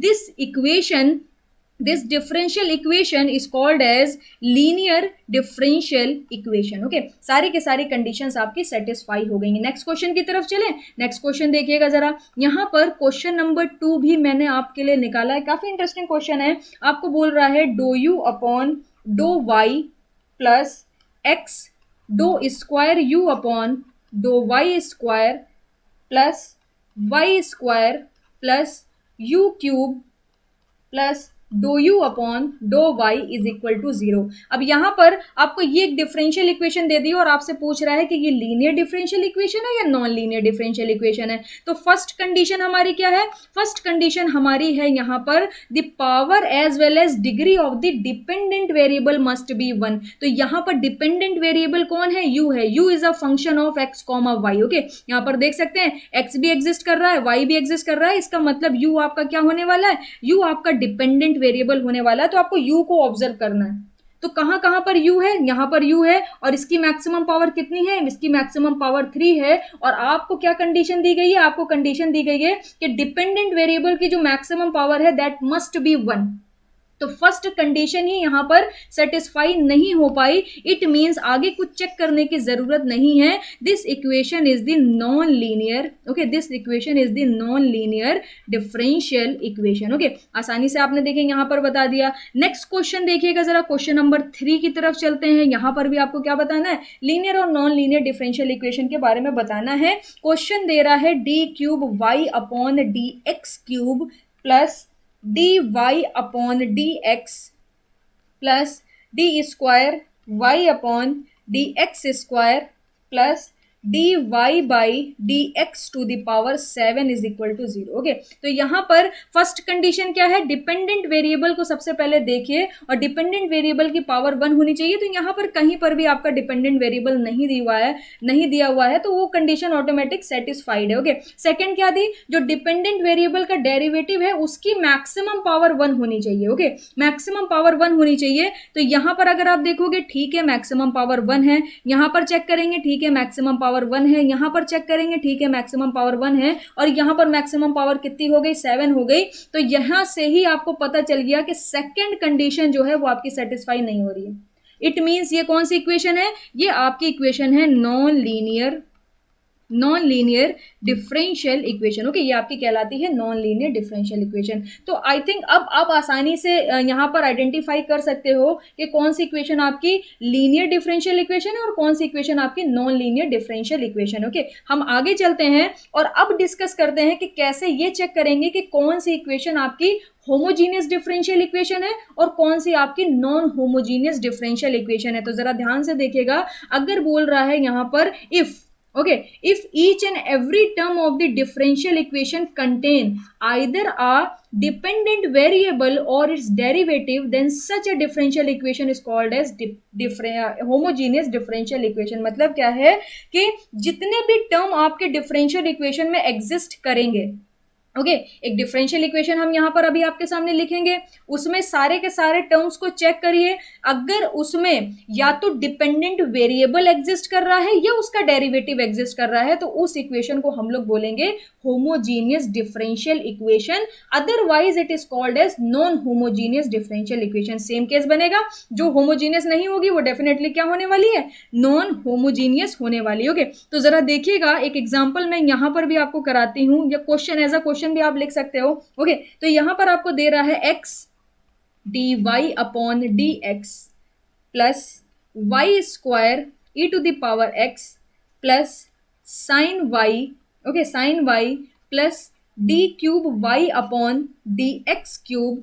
this differential equation is called as linear differential equation. Okay, सारी के सारी कंडीशंस आपकी सेटिस्फाई हो गई हैं। नेक्स्ट क्वेश्चन की तरफ चलें। नेक्स्ट क्वेश्चन देखिएगा जरा, यहां पर क्वेश्चन नंबर 2 भी मैंने आपके लिए निकाला है, काफी इंटरेस्टिंग क्वेश्चन है। आपको बोल रहा है do you upon dough y plus x dough square you upon dough Y square plus Y square plus u cube plus do you upon dough y is equal to 0। अब यहां पर आपको ये एक डिफरेंशियल इक्वेशन दे दी और आपसे पूछ रहा है कि ये लीनियर डिफरेंशियल इक्वेशन है या नॉन लीनियर डिफरेंशियल इक्वेशन है। तो फर्स्ट कंडीशन हमारी क्या है? फर्स्ट कंडीशन हमारी है यहां पर the power as well as degree of the dependent variable must be 1। तो यहां पर डिपेंडेंट वेरिएबल कौन है? यू है। U is a function of x comma y. Okay, यहां पर देख सकते हैं एक्स भी एग्जिस्ट कर रहा है, वाई भी एग्जिस्ट कर रहा है, इसका मतलब यू आपका क्या होने वाला है? यू आपका डिपेंडेंट वेरिएबल होने वाला है। तो आपको u को ऑब्जर्व करना है। तो कहां कहां पर u है? यहां पर u है, और इसकी मैक्सिमम पावर कितनी है? इसकी मैक्सिमम पावर 3 है। और आपको क्या कंडीशन दी गई है? आपको कंडीशन दी गई है कि डिपेंडेंट वेरिएबल की जो मैक्सिमम पावर है दैट मस्ट बी 1। तो फर्स्ट कंडीशन ही यहां पर सेटिस्फाई नहीं हो पाई। इट मींस आगे कुछ चेक करने की जरूरत नहीं है। This equation is the non linear. Okay, this equation is the non linear differential equation. Okay, आसानी से आपने देखें यहां पर बता दिया। नेक्स्ट क्वेश्चन देखिएगा जरा, क्वेश्चन नंबर 3 की तरफ चलते हैं। यहां पर भी आपको क्या बताना है? लीनियर और नॉन लीनियर डिफरेंशियल इक्वेशन के बारे में बताना है। क्वेश्चन दे रहा है d cube Y upon D x cube plus dy upon D x plus d square y upon D x square plus dy by D x to the power 7 is equal to 0। Okay, तो यहां पर first condition क्या है? Dependent variable को सबसे पहले देखिए, और डिपेंडेंट वेरिएबल की पावर 1 होनी चाहिए। तो यहां पर कहीं पर भी आपका डिपेंडेंट वेरिएबल नहीं दिया हुआ है, तो वो कंडीशन ऑटोमेटिक सेटिस्फाइड है। ओके, सेकंड क्या दी? जो डिपेंडेंट वेरिएबल का डेरिवेटिव है उसकी मैक्सिमम पावर 1 होनी चाहिए। ओके, मैक्सिमम पावर 1 होनी चाहिए। तो यहां पर अगर आप देखोगे, ठीक है मैक्सिमम पावर 1 है, यहां पर चेक करेंगे, ठीक है मैक्सिमम पावर 1 है, यहां पर चेक करेंगे, ठीक है मैक्सिमम पावर 1 है, और यहां पर मैक्सिमम पावर कितनी हो गई? 7 हो गई। तो यहां से ही आपको पता चल गया कि सेकंड कंडीशन जो है वो आपकी सेटिस्फाई नहीं हो रही है। इट मींस ये कौन सी इक्वेशन है? ये आपकी इक्वेशन है non linear differential equation. Okay, ये आपकी कहलाती है नॉन लीनियर डिफरेंशियल इक्वेशन। तो आई थिंक अब आप आसानी से यहां पर आइडेंटिफाई कर सकते हो कि कौन सी इक्वेशन आपकी लीनियर डिफरेंशियल इक्वेशन है और कौन सी इक्वेशन आपकी non linear differential equation. Okay, हम आगे चलते हैं और अब डिस्कस करते हैं कि कैसे ये चेक करेंगे कि कौन सी इक्वेशन आपकी होमोजीनियस डिफरेंशियल इक्वेशन है और कौन सी आपकी नॉन होमोजीनियस डिफरेंशियल इक्वेशन है। तो जरा ध्यान से देखिएगा, अगर बोल रहा है यहां पर if each and every term of the differential equation contain either a dependent variable or its derivative, then such a differential equation is called as homogeneous differential equation। मतलब क्या है कि जितने भी टर्म आपके डिफरेंशियल इक्वेशन में exist करेंगे, okay, एक डिफरेंशियल इक्वेशन हम यहां पर अभी आपके सामने लिखेंगे, उसमें सारे के सारे टर्म्स को चेक करिए। अगर उसमें या तो डिपेंडेंट वेरिएबल एग्जिस्ट कर रहा है या उसका डेरिवेटिव एग्जिस्ट कर रहा है, तो उस इक्वेशन को हम लोग बोलेंगे homogeneous differential equation. Otherwise it is called as non homogeneous differential equation. Same case बनेगा, जो होमोजीनियस नहीं होगी वो डेफिनेटली क्या होने वाली है? नॉन होमोजीनियस होने वाली। ओके, तो जरा देखिएगा, एक एग्जांपल मैं यहां पर भी आपको कराती हूं, या क्वेश्चन एज अ क्वेश्चन भी आप लिख सकते हो। ओके, तो यहां पर आपको दे रहा है x dy upon D x plus Y square e to the power x plus sine y, okay, sine y plus d cube Y upon D x cube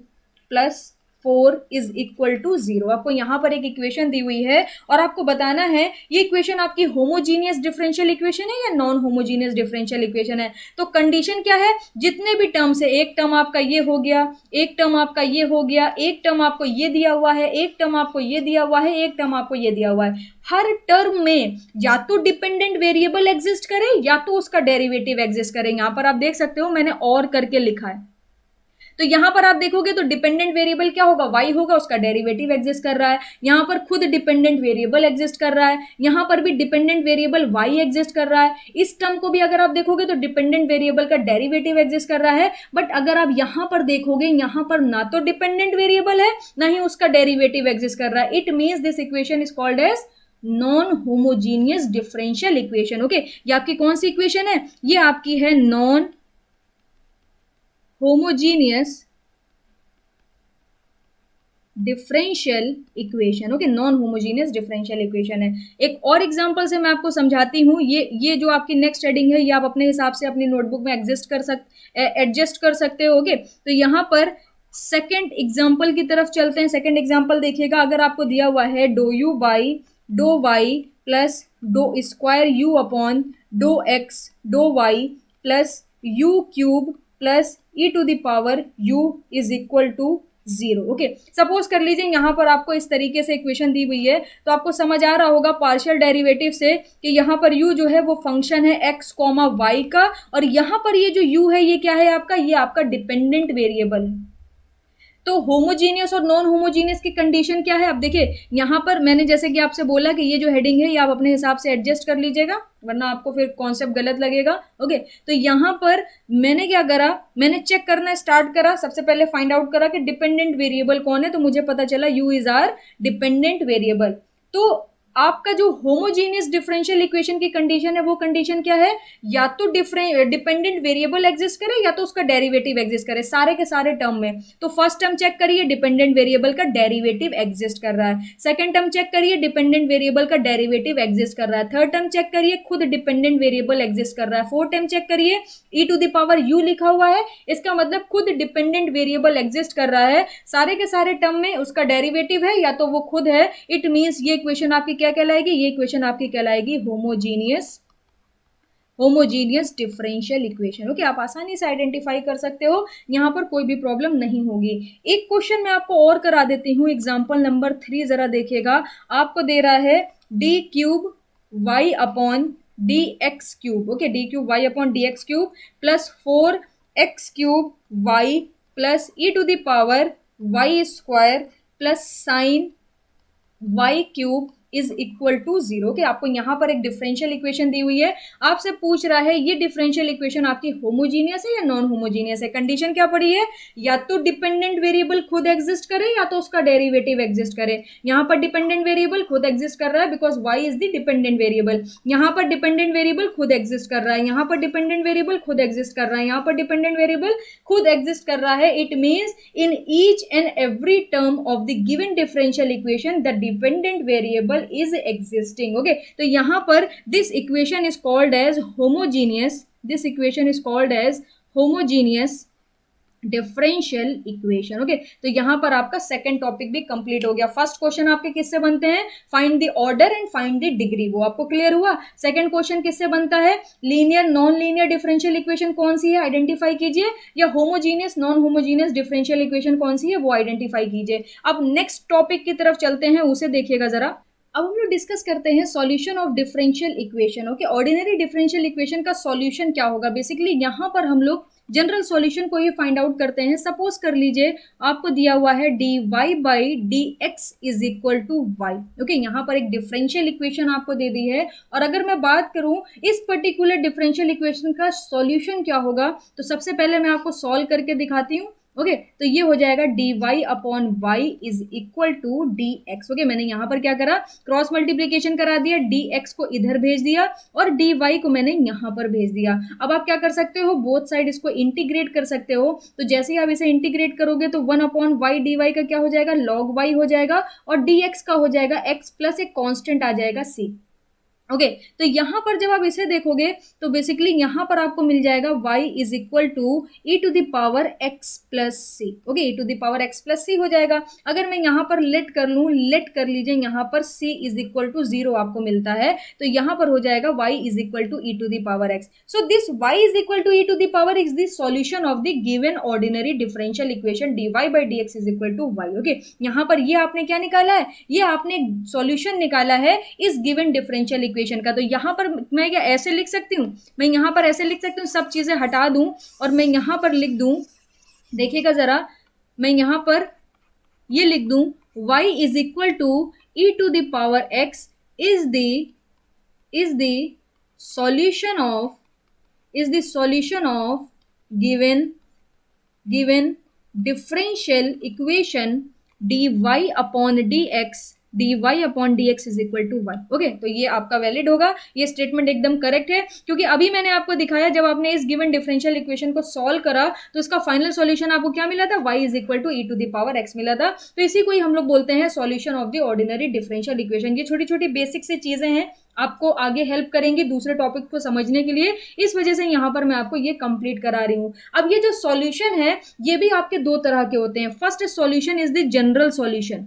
plus 4 is equal to 0। आपको यहाँ पर एक equation दी हुई है और आपको बताना है ये इक्वेशन आपकी होमोजीनियस डिफरेंशियल इक्वेशन है या नॉन होमोजीनियस डिफरेंशियल इक्वेशन है। तो कंडीशन क्या है, जितने भी टर्म्स है, एक टर्म आपका ये हो गया, एक टर्म आपका ये हो गया, एक टर्म आपको ये दिया हुआ है, एक टर्म आपको ये दिया हुआ है, एक टर्म आपको ये दिया हुआ है, हर टर्म में या तो डिपेंडेंट वेरिएबल एग्जिस्ट करे या तो उसका डेरिवेटिव एग्जिस्ट करे। यहां पर आप देख सकते हो मैंने और करके लिखा है। तो यहां पर आप देखोगे तो डिपेंडेंट वेरिएबल क्या होगा, y होगा, उसका डेरिवेटिव एग्जिस्ट कर रहा है। यहां पर खुद डिपेंडेंट वेरिएबल एग्जिस्ट कर रहा है, यहां पर भी डिपेंडेंट वेरिएबल y एग्जिस्ट कर रहा है। इस टर्म को भी अगर आप देखोगे तो डिपेंडेंट वेरिएबल का डेरिवेटिव एग्जिस्ट कर रहा है। बट अगर आप यहां पर देखोगे, यहां पर ना तो डिपेंडेंट वेरिएबल है ना ही उसका डेरिवेटिव एग्जिस्ट कर रहा है। It means this equation is called as non homogeneous differential equation. Okay, ये आपकी कौन सी इक्वेशन है, ये आपकी है non homogeneous differential equation. Okay, non homogeneous differential equation है। एक और एग्जांपल से मैं आपको समझाती हूँ। ये जो आपकी नेक्स्ट हेडिंग है ये आप अपने हिसाब से अपनी नोटबुक में एडजस्ट कर सकते हो। ओके, तो यहाँ पर सेकेंड एग्जाम्पल की तरफ चलते हैं। सेकेंड एग्जाम्पल देखिएगा, अगर आपको दिया हुआ है do u by do y plus dough square you upon dough x dough y plus u cube plus e to the power u is equal to 0। Okay, suppose कर लीजिए यहाँ पर आपको इस तरीके से इक्वेशन दी हुई है, तो आपको समझ आ रहा होगा पार्शियल डेरिवेटिव से कि यहाँ पर u जो है वो फंक्शन है x कॉमा y का, और यहाँ पर ये जो u है ये क्या है आपका, ये आपका डिपेंडेंट वेरिएबल है। तो होमोजीनियस और नॉन होमोजीनियस की कंडीशन क्या है, अब देखिए यहाँ पर मैंने जैसे कि आपसे बोला कि ये जो हेडिंग है ये आप अपने हिसाब से एडजस्ट कर लीजिएगा, वरना आपको फिर कॉन्सेप्ट गलत लगेगा। ओके, तो यहाँ पर मैंने क्या करा, मैंने चेक करना स्टार्ट करा। सबसे पहले फाइंड आउट करा कि डिपेंडेंट वेरिएबल कौन है, तो मुझे पता चला u is our dependent variable. तो आपका जो होमोजीनियस डिफरेंशियल इक्वेशन की कंडीशन है वो कंडीशन क्या है, या तो डिपेंडेंट वेरिएबल एग्जिस्ट करे या तो उसका डेरिवेटिव एग्जिस्ट करे, सारे के सारे टर्म में। तो फर्स्ट टर्म चेक करिए, डिपेंडेंट वेरिएबल का डेरिवेटिव एग्जिस्ट कर रहा है। सेकंड टर्म चेक करिए, डिपेंडेंट वेरिएबल का डेरिवेटिव एग्जिस्ट कर रहा है। थर्ड टर्म चेक करिए, खुद डिपेंडेंट वेरिएबल एग्जिस्ट कर रहा है। फोर्थ टर्म चेक करिए, ई टू द पावर यू लिखा हुआ है, इसका मतलब खुद डिपेंडेंट वेरिएबल एग्जिस्ट कर रहा है। सारे के सारे टर्म में उसका डेरिवेटिव है या तो वो खुद है। इट मीन्स ये इक्वेशन आपकी क्या कहलाएगी, ये इक्वेशन आपकी कहलाएगी होमोजीनियस डिफरेंशियल इक्वेशन। ओके, आप आसानी से आइडेंटिफाई कर सकते हो, यहां पर कोई भी प्रॉब्लम नहीं होगी। एक क्वेश्चन मैं आपको और करा देती हूँ, एग्जांपल नंबर 3 जरा देखिएगा। आपको दे रहा है d cube Y upon D x cube. Okay, d cube Y upon D x cube plus 4x cube y plus e to the power y square plus sine y cube is equal to 0। Okay, आपको यहाँ पर एक differential equation दी हुई है, आपसे पूछ रहा है ये डिफरेंशियल इक्वेशन आपकी होमोजीनियस है या नॉन होमोजीनियस है। कंडीशन क्या पड़ी है, या तो डिपेंडेंट वेरिएबल खुद एग्जिस्ट करे या तो उसका डेरिवेटिव एग्जिस्ट करे। यहाँ पर डिपेंडेंट वेरिएबल खुद एग्जिस्ट कर रहा है because y is the dependent variable. यहाँ पर डिपेंडेंट वेरिएबल खुद एग्जिस्ट कर रहा है, यहाँ पर डिपेंडेंट वेरिएबल खुद एग्जिस्ट कर रहा है, यहाँ पर डिपेंडेंट वेरिएबल खुद एग्जिस्ट कर रहा है। It means in each and every term of the given differential equation the dependent variable is existing। okay, तो यहां पर this equation is called as homogeneous, this equation is called as homogeneous differential equation. Okay, तो यहां पर आपका second topic भी complete हो गया। फर्स्ट क्वेश्चन आपके किससे बनते हैं, find the order and find the degree, वो आपको क्लियर हुआ। सेकंड क्वेश्चन किससे बनता है, linear non linear differential equation कौन सी है आइडेंटिफाई कीजिए, या homogeneous non homogeneous differential equation कौन सी है वो आइडेंटिफाई कीजिए। अब नेक्स्ट टॉपिक की तरफ चलते हैं, उसे देखिएगा जरा। अब हम लोग डिस्कस करते हैं solution of differential equation. Okay, ordinary differential equation का सॉल्यूशन क्या होगा, बेसिकली यहाँ पर हम लोग जनरल सॉल्यूशन को ही फाइंड आउट करते हैं। सपोज कर लीजिए आपको दिया हुआ है dy by D x is equal to y. Okay, यहाँ पर एक डिफरेंशियल इक्वेशन आपको दे दी है, और अगर मैं बात करूं इस पर्टिकुलर डिफरेंशियल इक्वेशन का सॉल्यूशन क्या होगा, तो सबसे पहले मैं आपको सॉल्व करके दिखाती हूँ। ओके, तो ये हो जाएगा dy upon y is equal to d x. Okay, मैंने यहाँ पर क्या करा, क्रॉस मल्टीप्लीकेशन करा दिया, dx को इधर भेज दिया और dy को मैंने यहाँ पर भेज दिया। अब आप क्या कर सकते हो, बोथ साइड इसको इंटीग्रेट कर सकते हो। तो जैसे ही आप इसे इंटीग्रेट करोगे तो 1 अपॉन वाई डी वाई का क्या हो जाएगा, लॉग वाई हो जाएगा, और dx का हो जाएगा x प्लस एक कॉन्स्टेंट आ जाएगा c। ओके तो यहाँ पर जब आप इसे देखोगे तो बेसिकली यहाँ पर आपको मिल जाएगा y is equal to E to the power x plus C. Okay E to the power x plus C हो जाएगा। अगर मैं यहाँ पर लेट कर लूँ, लेट कर लीजिए, यहाँ पर c इज इक्वल टू 0 आपको मिलता है, तो यहाँ पर हो जाएगा y is equal to E to the power x। So this y is equal to E to the power x the solution of the given ordinary differential equation dy by dx is equal to y। Okay यहाँ पर ये आपने क्या निकाला है, ये आपने solution निकाला है इस गिवन डिफरेंशियल इक्वेशन का। तो यहाँ पर मैं क्या ऐसे लिख सकती हूँ, मैं यहाँ पर ऐसे लिख सकती हूँ, सब चीजें हटा दूं और मैं यहाँ पर लिख दूं, देखिएगा जरा, मैं यहाँ पर ये लिख दूं y is equal to E to the power x is the solution of given differential equation dy upon dx is equal to y। Okay तो ये आपका वैलिड होगा, ये स्टेटमेंट एकदम करेक्ट है, क्योंकि अभी मैंने आपको दिखाया जब आपने इस गिवन डिफरेंशियल इक्वेशन को सॉल्व करा तो इसका फाइनल सॉल्यूशन आपको क्या मिला था, y is equal to E to the power x मिला था। तो इसी को ही हम लोग बोलते हैं solution of the ordinary differential equation. ये छोटी छोटी बेसिक से चीजें हैं, आपको आगे हेल्प करेंगे दूसरे टॉपिक को समझने के लिए, इस वजह से यहाँ पर मैं आपको ये कंप्लीट करा रही हूँ। अब ये जो सॉल्यूशन है ये भी आपके दो तरह के होते हैं। First solution is the general solution.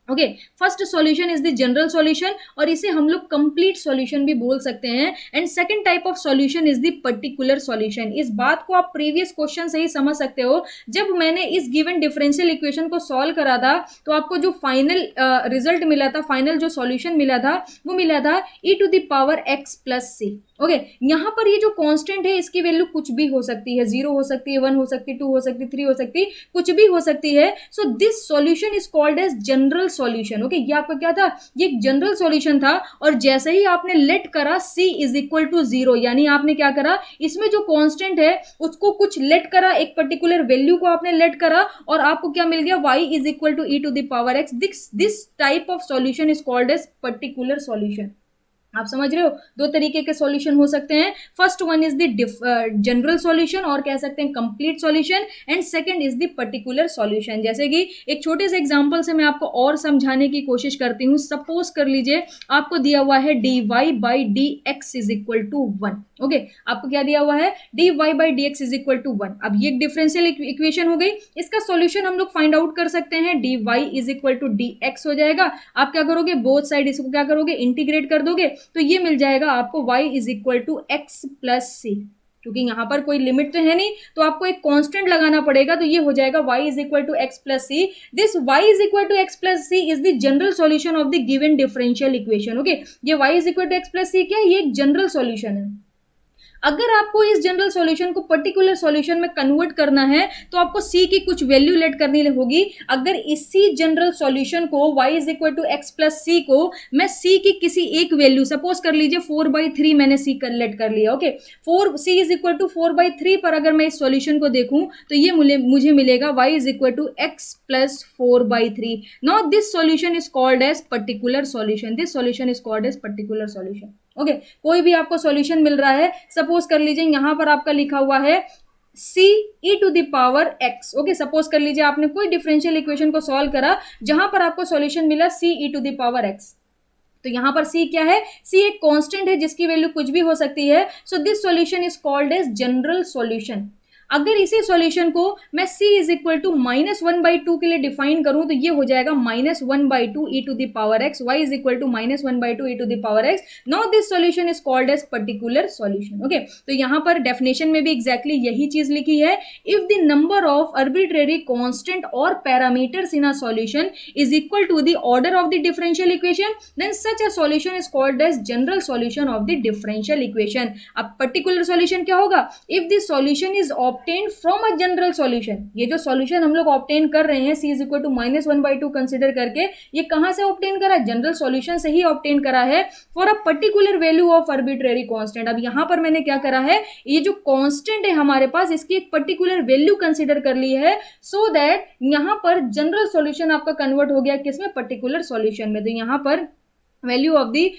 Okay first solution is the general solution और इसे हम लोग कंप्लीट सॉल्यूशन भी बोल सकते हैं। And second type of solution is the particular solution. इस बात को आप प्रीवियस क्वेश्चन से ही समझ सकते हो, जब मैंने इस गिवन डिफरेंशियल इक्वेशन को सॉल्व करा था तो आपको जो फाइनल रिजल्ट मिला था, फाइनल जो सॉल्यूशन मिला था वो मिला था E to the power x plus C. Okay यहाँ पर ये जो कांस्टेंट है इसकी वैल्यू कुछ भी हो सकती है, 0 हो सकती है, 1 हो सकती है, 2 हो सकती है, 3 हो सकती है, कुछ भी हो सकती है। So this solution is called as general solution. Okay ये आपका क्या था, ये एक जनरल सॉल्यूशन था और जैसे ही आपने लेट करा c इज इक्वल टू 0, यानी आपने क्या करा, इसमें जो कांस्टेंट है उसको कुछ लेट करा, एक पर्टिकुलर वैल्यू को आपने लेट करा और आपको क्या मिल गया, y is equal to E to the power x। This type of solution is called as particular solution. आप समझ रहे हो, दो तरीके के सॉल्यूशन हो सकते हैं। First one is the general solution और कह सकते हैं complete solution, and second is the particular solution. जैसे कि एक छोटे से एग्जांपल से मैं आपको और समझाने की कोशिश करती हूँ। सपोज कर लीजिए आपको दिया हुआ है dy by D x is equal to 1। Okay आपको क्या दिया हुआ है, dy by D x is equal to 1। अब ये एक डिफरेंशियल इक्वेशन हो गई, इसका सॉल्यूशन हम लोग फाइंड आउट कर सकते हैं, dy is equal to d x हो जाएगा। आप क्या करोगे, बोथ साइड इसको क्या करोगे, इंटीग्रेट कर दोगे, तो ये मिल जाएगा आपको y is equal to x plus C. क्योंकि यहाँ पर कोई लिमिट तो है नहीं तो आपको एक कांस्टेंट लगाना पड़ेगा, तो ये हो जाएगा y is equal to x plus C. This y is equal to x plus C is the general solution of the given differential equation. Okay ये y is equal to x plus C क्या है, ये एक general solution है। अगर आपको इस general solution को पर्टिकुलर सॉल्यूशन में कन्वर्ट करना है तो आपको c की कुछ वैल्यू लेट करनी होगी। अगर इसी जनरल सॉल्यूशन को y is equal to x plus C को मैं c की किसी एक वैल्यू, सपोज कर लीजिए 4/3 मैंने c कर लेट कर लिया। Okay 4c is equal to 4/3 पर अगर मैं इस सॉल्यूशन को देखूं तो ये मुझे मिलेगा y is equal to x plus 4/3। Now this solution is called as particular solution. This solution is called as particular solution. Okay कोई भी आपको सॉल्यूशन मिल रहा है, सपोज कर लीजिए यहां पर आपका लिखा हुआ है c e to the power x। Okay suppose कर लीजिए आपने कोई डिफरेंशियल इक्वेशन को सॉल्व करा जहां पर आपको सॉल्यूशन मिला c e to the power x। तो यहां पर c क्या है, c एक कांस्टेंट है जिसकी वैल्यू कुछ भी हो सकती है। So this solution is called as general solution. अगर इसी सॉल्यूशन को मैं c इज इक्वल टू -1/2 के लिए डिफाइन करूं तो ये हो जाएगा -1/2 e to the power x, y is equal to -1/2 e to the power x। Now this solution is called as particular solution. Okay तो यहां पर डेफिनेशन में भी एग्जैक्टली यही चीज लिखी है, if the number of arbitrary constant और parameters in a solution is equal to the order of the differential equation then such a solution is called as general solution of the differential equation. अब particular solution क्या होगा, if the solution is obtained from a general solution। ये जो solution हम लोग obtain कर रहे हैं c is equal to -1/2 consider करके, ये कहां से ऑब्टेन करा, जनरल सॉल्यूशन से ही ऑब्टेन करा है for a particular value of arbitrary constant. अब यहां पर मैंने क्या करा है, ये जो कांस्टेंट है हमारे पास इसकी एक पर्टिकुलर वैल्यू कंसिडर कर ली है, सो दैट यहां पर जनरल सॉल्यूशन आपका कन्वर्ट हो गया किसमें, पर्टिकुलर सॉल्यूशन में। तो यहां पर value of the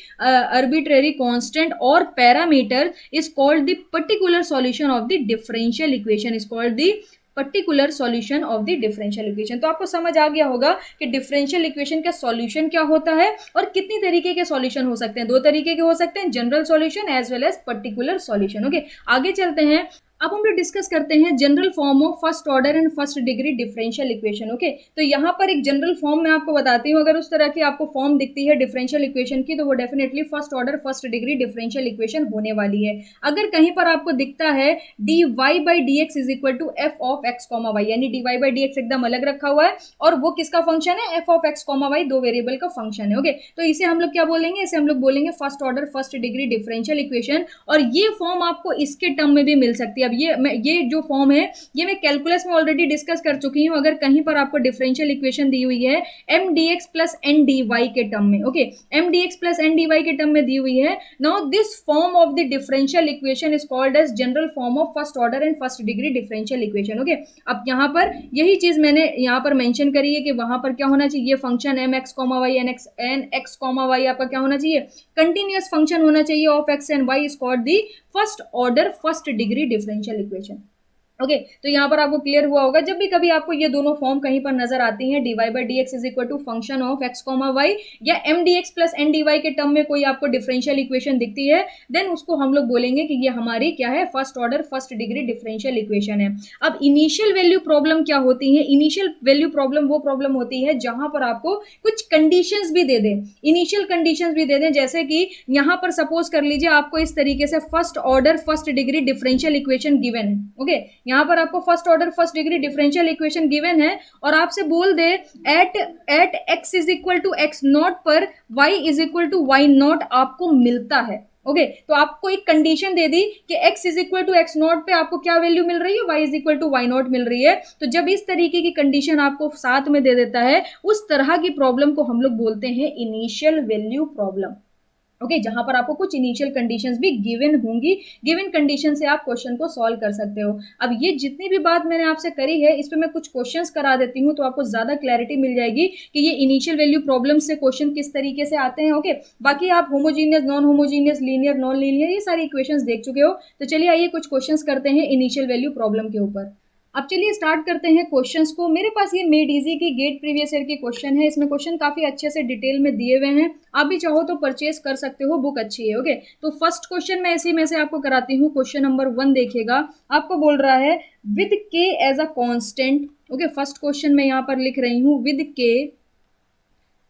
arbitrary constant or parameter is called the particular solution of the differential equation, is called the particular solution of the differential equation. तो आपको समझ आ गया होगा कि डिफरेंशियल इक्वेशन का सॉल्यूशन क्या होता है और कितनी तरीके के सॉल्यूशन हो सकते हैं। दो तरीके के हो सकते हैं, general solution as well as particular solution. Okay, आगे चलते हैं। अब हम लोग डिस्कस करते हैं general form of first order and first degree differential equation. Okay, तो यहाँ पर एक जनरल फॉर्म मैं आपको बताती हूँ। अगर उस तरह की आपको फॉर्म दिखती है डिफरेंशियल इक्वेशन की, तो वो definitely first order first degree differential equation होने वाली है। अगर कहीं पर आपको दिखता है dy by D x is equal to f of x comma y, यानी dy बाई डी एक्स एकदम अलग रखा हुआ है और वो किसका फंक्शन है, f of x comma y, दो वेरिएबल का फंक्शन है। ओके, तो इसे हम लोग क्या बोलेंगे, इसे हम लोग बोलेंगे first order first degree differential equation. और ये फॉर्म आपको इसके टर्म में भी मिल सकती है। अब ये जो फॉर्म है ये मैं कैलकुलस में ऑलरेडी डिस्कस कर चुकी हूँ। अगर कहीं पर आपको डिफरेंशियल इक्वेशन दी हुई है m D x plus N D Y के टर्म में, okay, m D x plus N D Y के टर्म में दी हुई है, now this form of the differential equation is called as general form of first order and first degree differential equation. Okay, अब यहाँ पर यही चीज मैंने यहाँ पर मेंशन करी है कि वहां पर क्या होना चाहिए, function m x comma y n x comma y आपका क्या होना चाहिए, कंटिन्यूअस फंक्शन होना चाहिए of x and y, is called the first order first degree differential equation. Okay, तो यहाँ पर आपको क्लियर हुआ होगा। जब भी कभी आपको ये दोनों फॉर्म कहीं पर नजर आती हैं, dy by D x is equal to function of x comma Y या M D x plus N D Y के टर्म में कोई आपको डिफरेंशियल इक्वेशन दिखती है, देन उसको हम लोग बोलेंगे कि ये हमारी क्या है, first order first degree differential equation है। अब इनिशियल वैल्यू प्रॉब्लम क्या होती है, इनिशियल वैल्यू प्रॉब्लम वो प्रॉब्लम होती है जहां पर आपको कुछ कंडीशंस भी दे दें, इनिशियल कंडीशंस भी दे दें। जैसे कि यहाँ पर सपोज कर लीजिए आपको इस तरीके से first order first degree differential equation given है। ओके, यहाँ पर आपको first order first degree differential equation given है और आपसे बोल दे at x is equal to X naught पर Y is equal to Y naught आपको मिलता है। ओके, तो आपको एक कंडीशन दे दी कि x is equal to X naught पे आपको क्या वैल्यू मिल रही है, y is equal to Y naught मिल रही है। तो जब इस तरीके की कंडीशन आपको साथ में दे देता है, उस तरह की प्रॉब्लम को हम लोग बोलते हैं इनिशियल वैल्यू प्रॉब्लम। ओके, जहां पर आपको कुछ इनिशियल कंडीशंस भी गिवन होंगी, गिवन कंडीशन से आप क्वेश्चन को सॉल्व कर सकते हो। अब ये जितनी भी बात मैंने आपसे करी है, इस पे मैं कुछ क्वेश्चंस करा देती हूँ तो आपको ज्यादा क्लैरिटी मिल जाएगी कि ये इनिशियल वैल्यू प्रॉब्लम से क्वेश्चन किस तरीके से आते हैं। ओके, बाकी आप homogeneous non homogeneous linear non linear ये सारी इक्वेशंस देख चुके हो। तो चलिए आइए कुछ क्वेश्चंस करते हैं इनिशियल वैल्यू प्रॉब्लम के ऊपर। अब चलिए स्टार्ट करते हैं क्वेश्चंस को। मेरे पास ये मेड इजी की गेट प्रीवियस ईयर की क्वेश्चन है। इसमें क्वेश्चन काफी अच्छे से डिटेल में दिए हुए हैं, आप भी चाहो तो परचेज कर सकते हो, बुक अच्छी है। ओके, तो फर्स्ट क्वेश्चन मैं इसी में से आपको कराती हूँ। क्वेश्चन नंबर 1 देखिएगा, आपको बोल रहा है with k as a constant. Okay, first question मैं यहाँ पर लिख रही हूँ with k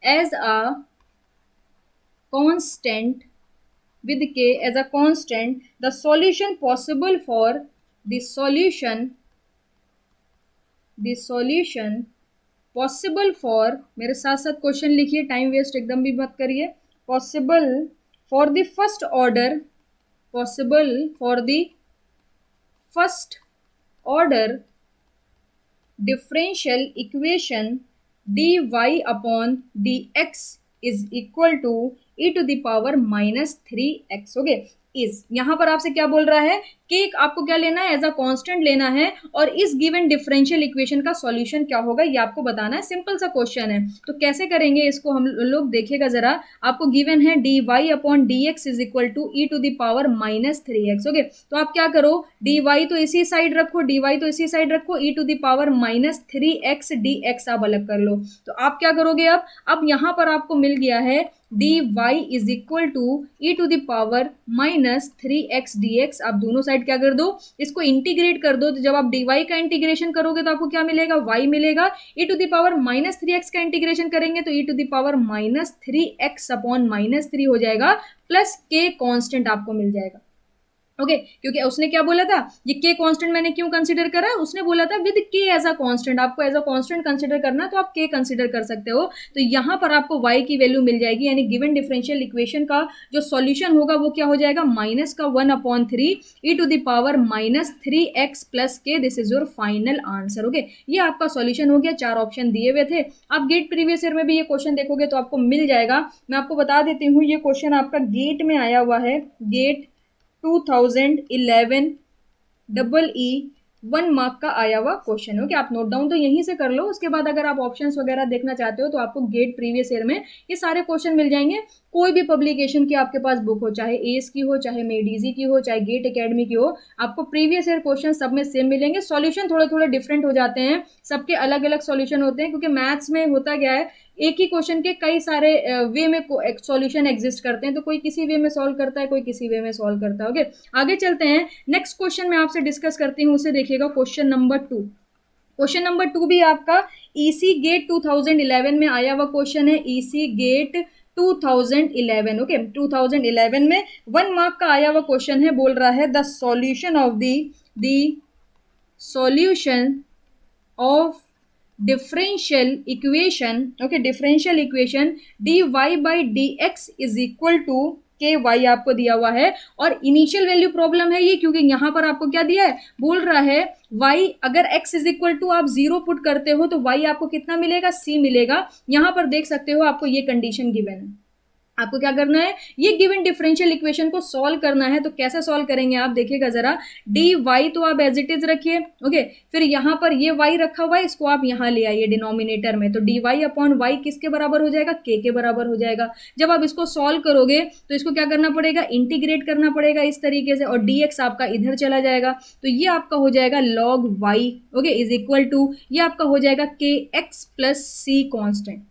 as a constant, with k as a constant, the solution possible for the solution possible for, मेरे साथ साथ क्वेश्चन लिखिए, टाइम वेस्ट एकदम भी मत करिए। possible for the first order, possible for the first order differential equation dy upon dx is equal to e to the power minus 3x। Okay, is यहाँ पर आपसे क्या बोल रहा है कि आपको क्या लेना है, एज अ कांस्टेंट लेना है और इस गिवन डिफरेंशियल इक्वेशन का सॉल्यूशन क्या होगा ये आपको बताना है। सिंपल सा क्वेश्चन है, तो कैसे करेंगे इसको हम लोग देखिएगा जरा। आपको गिवन है dy upon dx is equal to e to the power minus 3x। Okay, तो आप क्या करो, dy तो इसी साइड रखो, dy तो इसी साइड रखो, e to the power minus 3x dx आप अलग कर लो। तो आप क्या करोगे, अब यहाँ पर आपको मिल गया है dy is equal to e to the power minus 3x dx। आप दोनों साइड क्या कर दो, इसको इंटीग्रेट कर दो। तो जब आप dy का इंटीग्रेशन करोगे तो आपको क्या मिलेगा, y मिलेगा। e to the power minus 3x का इंटीग्रेशन करेंगे तो e to the power minus 3x upon minus 3 हो जाएगा, प्लस k कांस्टेंट आपको मिल जाएगा। ओके, क्योंकि उसने क्या बोला था, ये के कांस्टेंट मैंने क्यों कंसीडर करा, उसने बोला था with k as a constant, आपको एज अ कांस्टेंट कंसीडर करना तो आप के कंसीडर कर सकते हो। तो यहाँ पर आपको y की वैल्यू मिल जाएगी, यानी गिवन डिफरेंशियल इक्वेशन का जो सॉल्यूशन होगा वो क्या हो जाएगा, माइनस का 1/3 e to the power minus 3x plus K. This is your final answer. Okay, ये आपका सॉल्यूशन हो गया। 4 ऑप्शन दिए हुए थे। आप गेट प्रीवियस ईयर में भी ये क्वेश्चन देखोगे तो आपको मिल जाएगा। मैं आपको बता देती हूँ, ये क्वेश्चन आपका गेट में आया हुआ है, गेट 2011 EE 1 मार्क का आया हुआ क्वेश्चन। ओके, आप नोट डाउन तो यहीं से कर लो, उसके बाद अगर आप ऑप्शंस वगैरह देखना चाहते हो तो आपको गेट प्रीवियस ईयर में ये सारे क्वेश्चन मिल जाएंगे। कोई भी पब्लिकेशन की आपके पास बुक हो, चाहे एस की हो, चाहे मेडीजी की हो, चाहे गेट एकेडमी की हो, आपको प्रीवियस ईयर क्वेश्चन सब में सेम मिलेंगे। सॉल्यूशन थोड़े थोड़े डिफरेंट हो जाते हैं, सबके अलग अलग सॉल्यूशन होते हैं, क्योंकि मैथ्स में होता क्या है, एक ही क्वेश्चन के कई सारे वे में सॉल्यूशन एग्जिस्ट करते हैं, तो कोई किसी वे में सॉल्व करता है, कोई किसी वे में सॉल्व करता है। ओके, आगे चलते हैं। नेक्स्ट क्वेश्चन मैं आपसे डिस्कस करती हूँ, उसे देखिएगा, क्वेश्चन नंबर 2। क्वेश्चन नंबर 2 भी आपका ईसी गेट 2011 में आया हुआ क्वेश्चन है। ईसी गेट 2011, ओके, 2011 में 1 मार्क का आया हुआ क्वेश्चन है। बोल रहा है the solution of the solution of differential equation, okay, differential equation dy by dx is equal to के वाई आपको दिया हुआ है, और इनिशियल वैल्यू प्रॉब्लम है ये, क्योंकि यहां पर आपको क्या दिया है, बोल रहा है y अगर x इज इक्वल टू आप 0 पुट करते हो तो y आपको कितना मिलेगा, c मिलेगा। यहां पर देख सकते हो आपको ये कंडीशन गिवन है। आपको क्या करना है, ये गिवन डिफरेंशियल इक्वेशन को सॉल्व करना है। तो कैसे सॉल्व करेंगे आप देखिएगा जरा। डी वाई तो आप एज इट इज रखिए, ओके, फिर यहां पर ये वाई रखा हुआ है, इसको आप यहां ले आइए डिनोमिनेटर में, तो डी वाई अपॉन वाई किसके बराबर हो जाएगा, के बराबर हो जाएगा। जब आप इसको सॉल्व करोगे तो इसको क्या करना पड़ेगा, इंटीग्रेट करना पड़ेगा इस तरीके से, और डी एक्स आपका इधर चला जाएगा, तो ये आपका हो जाएगा log y, okay, is equal to ये आपका हो जाएगा k x plus c constant,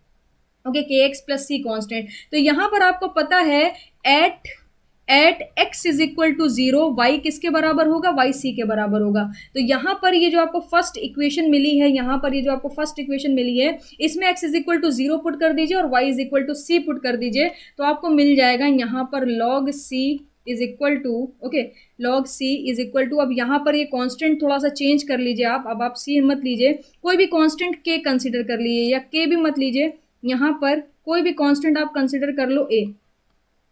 okay, k x plus c constant. तो यहां पर आपको पता है at x is equal to 0 y किसके बराबर होगा, वाई सी के बराबर होगा। तो यहां पर ये जो आपको फर्स्ट इक्वेशन मिली है, यहां पर ये जो आपको फर्स्ट इक्वेशन मिली है, इसमें x is equal to 0 put कर दीजिए और y is equal to c put कर दीजिए, तो आपको मिल जाएगा यहां पर log c is equal to, okay, log c is equal to, अब यहां पर ये कांस्टेंट थोड़ा सा चेंज कर लीजिए आप, अब आप सी मत लीजिए, कोई भी कांस्टेंट के कंसिडर कर लीजिए, या के भी मत लीजिए, यहां पर कोई भी कांस्टेंट आप कंसिडर कर लो ए,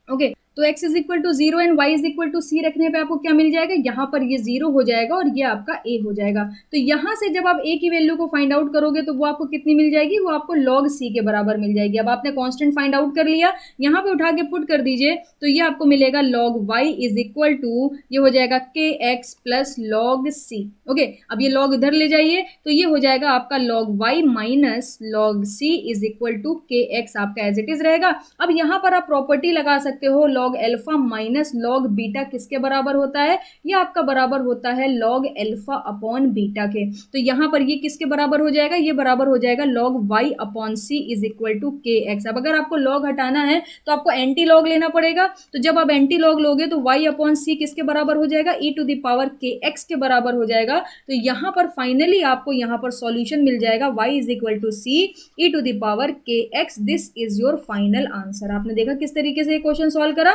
ओके। तो x is equal to 0 and y is equal to C रखने पे आपको क्या मिल जाएगा, यहाँ पर ये 0 हो जाएगा और ये आपका a हो जाएगा। तो यहाँ से जब आप a की वैल्यू को फाइंड आउट करोगे तो वो आपको कितनी मिल जाएगी, वो आपको log c के बराबर मिल जाएगी। अब आपने कांस्टेंट फाइंड आउट कर लिया, यहाँ पे उठा के पुट कर दीजिए, तो ये आपको मिलेगा log y is equal to, ये हो जाएगा k x plus log c, okay. अब ये log इधर ले जाइए, तो ये हो जाएगा आपका log y minus log c is equal to k x, आपका एज इट इज रहेगा। अब यहाँ पर आप प्रॉपर्टी लगा सकते हो, log alpha minus log beta किसके बराबर होता है, ये आपका बराबर होता है log अल्फा अपॉन बीटा के। तो यहाँ पर ये किसके बराबर हो जाएगा, ये बराबर हो जाएगा log y upon c is equal to k x. अब अगर आपको log हटाना है तो आपको एंटी लॉग लेना पड़ेगा, तो जब आप एंटी लॉग लोगे तो y अपॉन सी किसके बराबर हो जाएगा, e to the power K x के बराबर हो जाएगा। तो यहाँ पर फाइनली आपको यहाँ पर सॉल्यूशन मिल जाएगा y is equal to C e to the power K X. This is your final answer. आपने देखा किस तरीके से ये क्वेश्चन सॉल्व करा,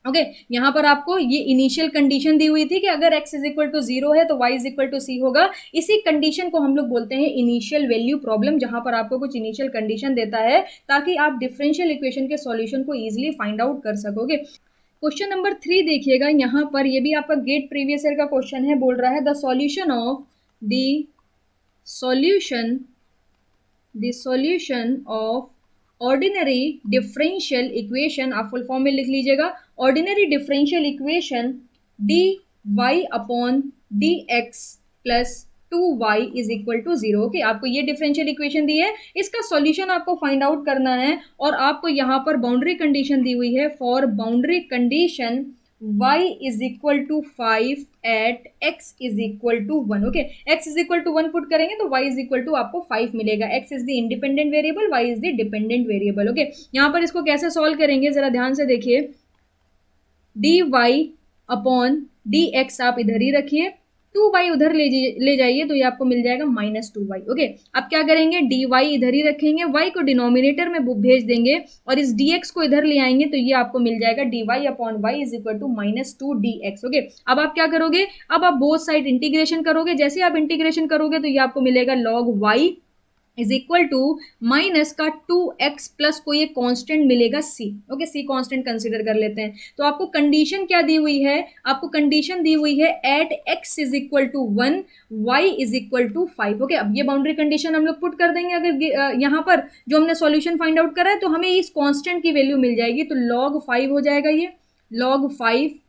ओके। यहाँ पर आपको ये इनिशियल कंडीशन दी हुई थी कि अगर x इज इक्वल टू 0 है तो y इज इक्वल टू सी होगा। इसी कंडीशन को हम लोग बोलते हैं इनिशियल वैल्यू प्रॉब्लम, जहां पर आपको कुछ इनिशियल कंडीशन देता है ताकि आप डिफरेंशियल इक्वेशन के सॉल्यूशन को इजीली फाइंड आउट कर सकोगे। क्वेश्चन नंबर 3 देखिएगा, यहाँ पर ये भी आपका गेट प्रीवियस ईयर का क्वेश्चन है। बोल रहा है the solution of the solution of ordinary differential equation, आप फुल फॉर्म में लिख लीजिएगा, ordinary differential equation d y upon D x plus 2y is equal to 0, okay. आपको ये डिफरेंशियल इक्वेशन दी है, इसका सॉल्यूशन आपको फाइंड आउट करना है, और आपको यहाँ पर बाउंड्री कंडीशन दी हुई है, for boundary condition y is equal to 5 at x is equal to 1, okay. x is equal to 1 put करेंगे तो y इज इक्वल टू आपको 5 मिलेगा। x is the independent variable, y is the dependent variable, okay. यहाँ पर इसको कैसे solve करेंगे जरा ध्यान से देखिए, d y upon D x आप इधर ही रखिए, 2y उधर ले जाइए, तो ये आपको मिल जाएगा -2y, ओके। अब क्या करेंगे, डी वाई इधर ही रखेंगे, y को डिनोमिनेटर में भेज देंगे, और इस dx को इधर ले आएंगे, तो ये आपको मिल जाएगा dy upon y is equal to -2dx, okay. अब आप क्या करोगे, अब आप बोथ साइड इंटीग्रेशन करोगे, जैसे आप इंटीग्रेशन करोगे तो ये आपको मिलेगा log y is equal to minus का 2x प्लस कोई एक कांस्टेंट मिलेगा c, okay, c constant consider कर लेते हैं। तो आपको कंडीशन क्या दी हुई है, आपको कंडीशन दी हुई है at x is equal to 1 y is equal to 5, okay. अब ये बाउंड्री कंडीशन हम लोग पुट कर देंगे, अगर यहाँ पर जो हमने सॉल्यूशन फाइंड आउट करा है तो हमें इस कांस्टेंट की वैल्यू मिल जाएगी, तो log 5 हो जाएगा, ये log 5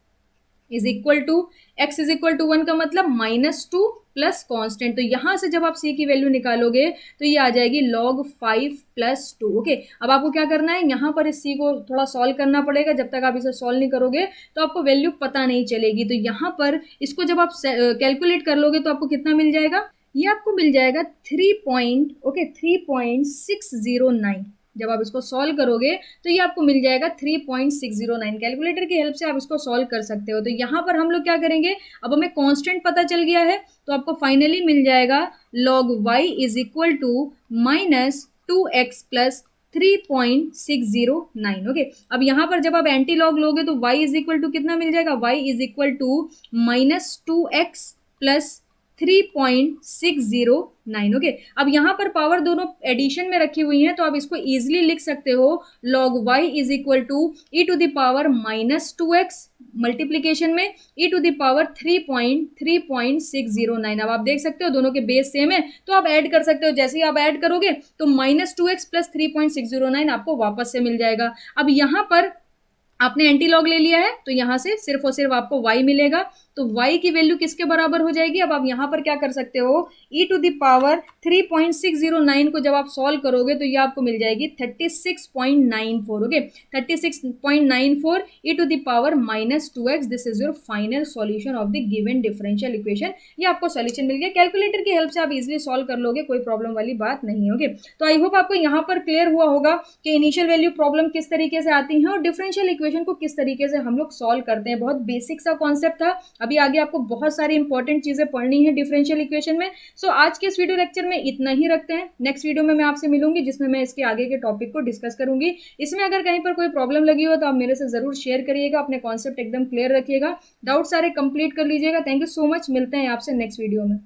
is equal to x is equal to 1 का मतलब -2 प्लस कॉन्स्टेंट। तो यहां से जब आप c की वैल्यू निकालोगे तो ये आ जाएगी log 5 प्लस 2। ओके, अब आपको क्या करना है, यहाँ पर इस c को थोड़ा सॉल्व करना पड़ेगा। जब तक आप इसे सॉल्व नहीं करोगे तो आपको वैल्यू पता नहीं चलेगी। तो यहाँ पर इसको जब आप कैलकुलेट कर लोगे तो आपको कितना मिल जाएगा, ये आपको मिल जाएगा 3.609। जब आप इसको सॉल्व करोगे तो ये आपको मिल जाएगा 3.609। कैलकुलेटर की हेल्प से आप इसको सॉल्व कर सकते हो। तो यहाँ पर हम लोग क्या करेंगे, अब हमें कांस्टेंट पता चल गया है तो आपको फाइनली मिल जाएगा log y is equal to -2x plus 3.609। Okay, अब यहाँ पर जब आप एंटी लॉग लोगे तो y इज इक्वल टू कितना मिल जाएगा, y is equal to -2x plus 3.609। Okay, अब यहाँ पर पावर दोनों एडिशन में रखी हुई हैं तो आप इसको इजीली लिख सकते हो log y is equal to e to the power -2x multiplication में e टू द पावर 3.609। अब आप देख सकते हो दोनों के बेस सेम है तो आप ऐड कर सकते हो। जैसे ही आप ऐड करोगे तो -2x प्लस 3.609 आपको वापस से मिल जाएगा। अब यहाँ पर आपने एंटी लॉग ले लिया है तो यहाँ से सिर्फ और सिर्फ आपको y मिलेगा। तो y की वैल्यू किसके बराबर हो जाएगी, अब आप यहाँ पर क्या कर सकते हो, e टू द पावर 3.609 को जब आप सॉल्व करोगे तो ये आपको मिल जाएगी 36.94। Okay, 36.94 e to the power -2x। This is your final solution of the given differential equation. ये आपको सॉल्यूशन मिल गया। कैलकुलेटर की हेल्प से आप इजिली सॉल्व कर लोगे, कोई प्रॉब्लम वाली बात नहीं है। ओके, तो आई होप आपको यहाँ पर क्लियर हुआ होगा कि इनिशियल वैल्यू प्रॉब्लम किस तरीके से आती है और डिफरेंशियल इक्वेशन को किस तरीके से हम लोग सॉल्व करते हैं। बहुत बेसिक सा कॉन्सेप्ट था। अभी आगे आपको बहुत सारी इंपॉर्टेंट चीजें पढ़नी है डिफरेंशियल इक्वेशन में। सो आज के इस वीडियो लेक्चर में इतना ही रखते हैं। नेक्स्ट वीडियो में मैं आपसे मिलूंगी जिसमें मैं इसके आगे के टॉपिक को डिस्कस करूंगी। इसमें अगर कहीं पर कोई प्रॉब्लम लगी हो तो आप मेरे से जरूर शेयर करिएगा, अपने कॉन्सेप्ट एकदम क्लियर रखिएगा, डाउट सारे कंप्लीट कर लीजिएगा। थैंक यू सो मच, मिलते हैं आपसे नेक्स्ट वीडियो में।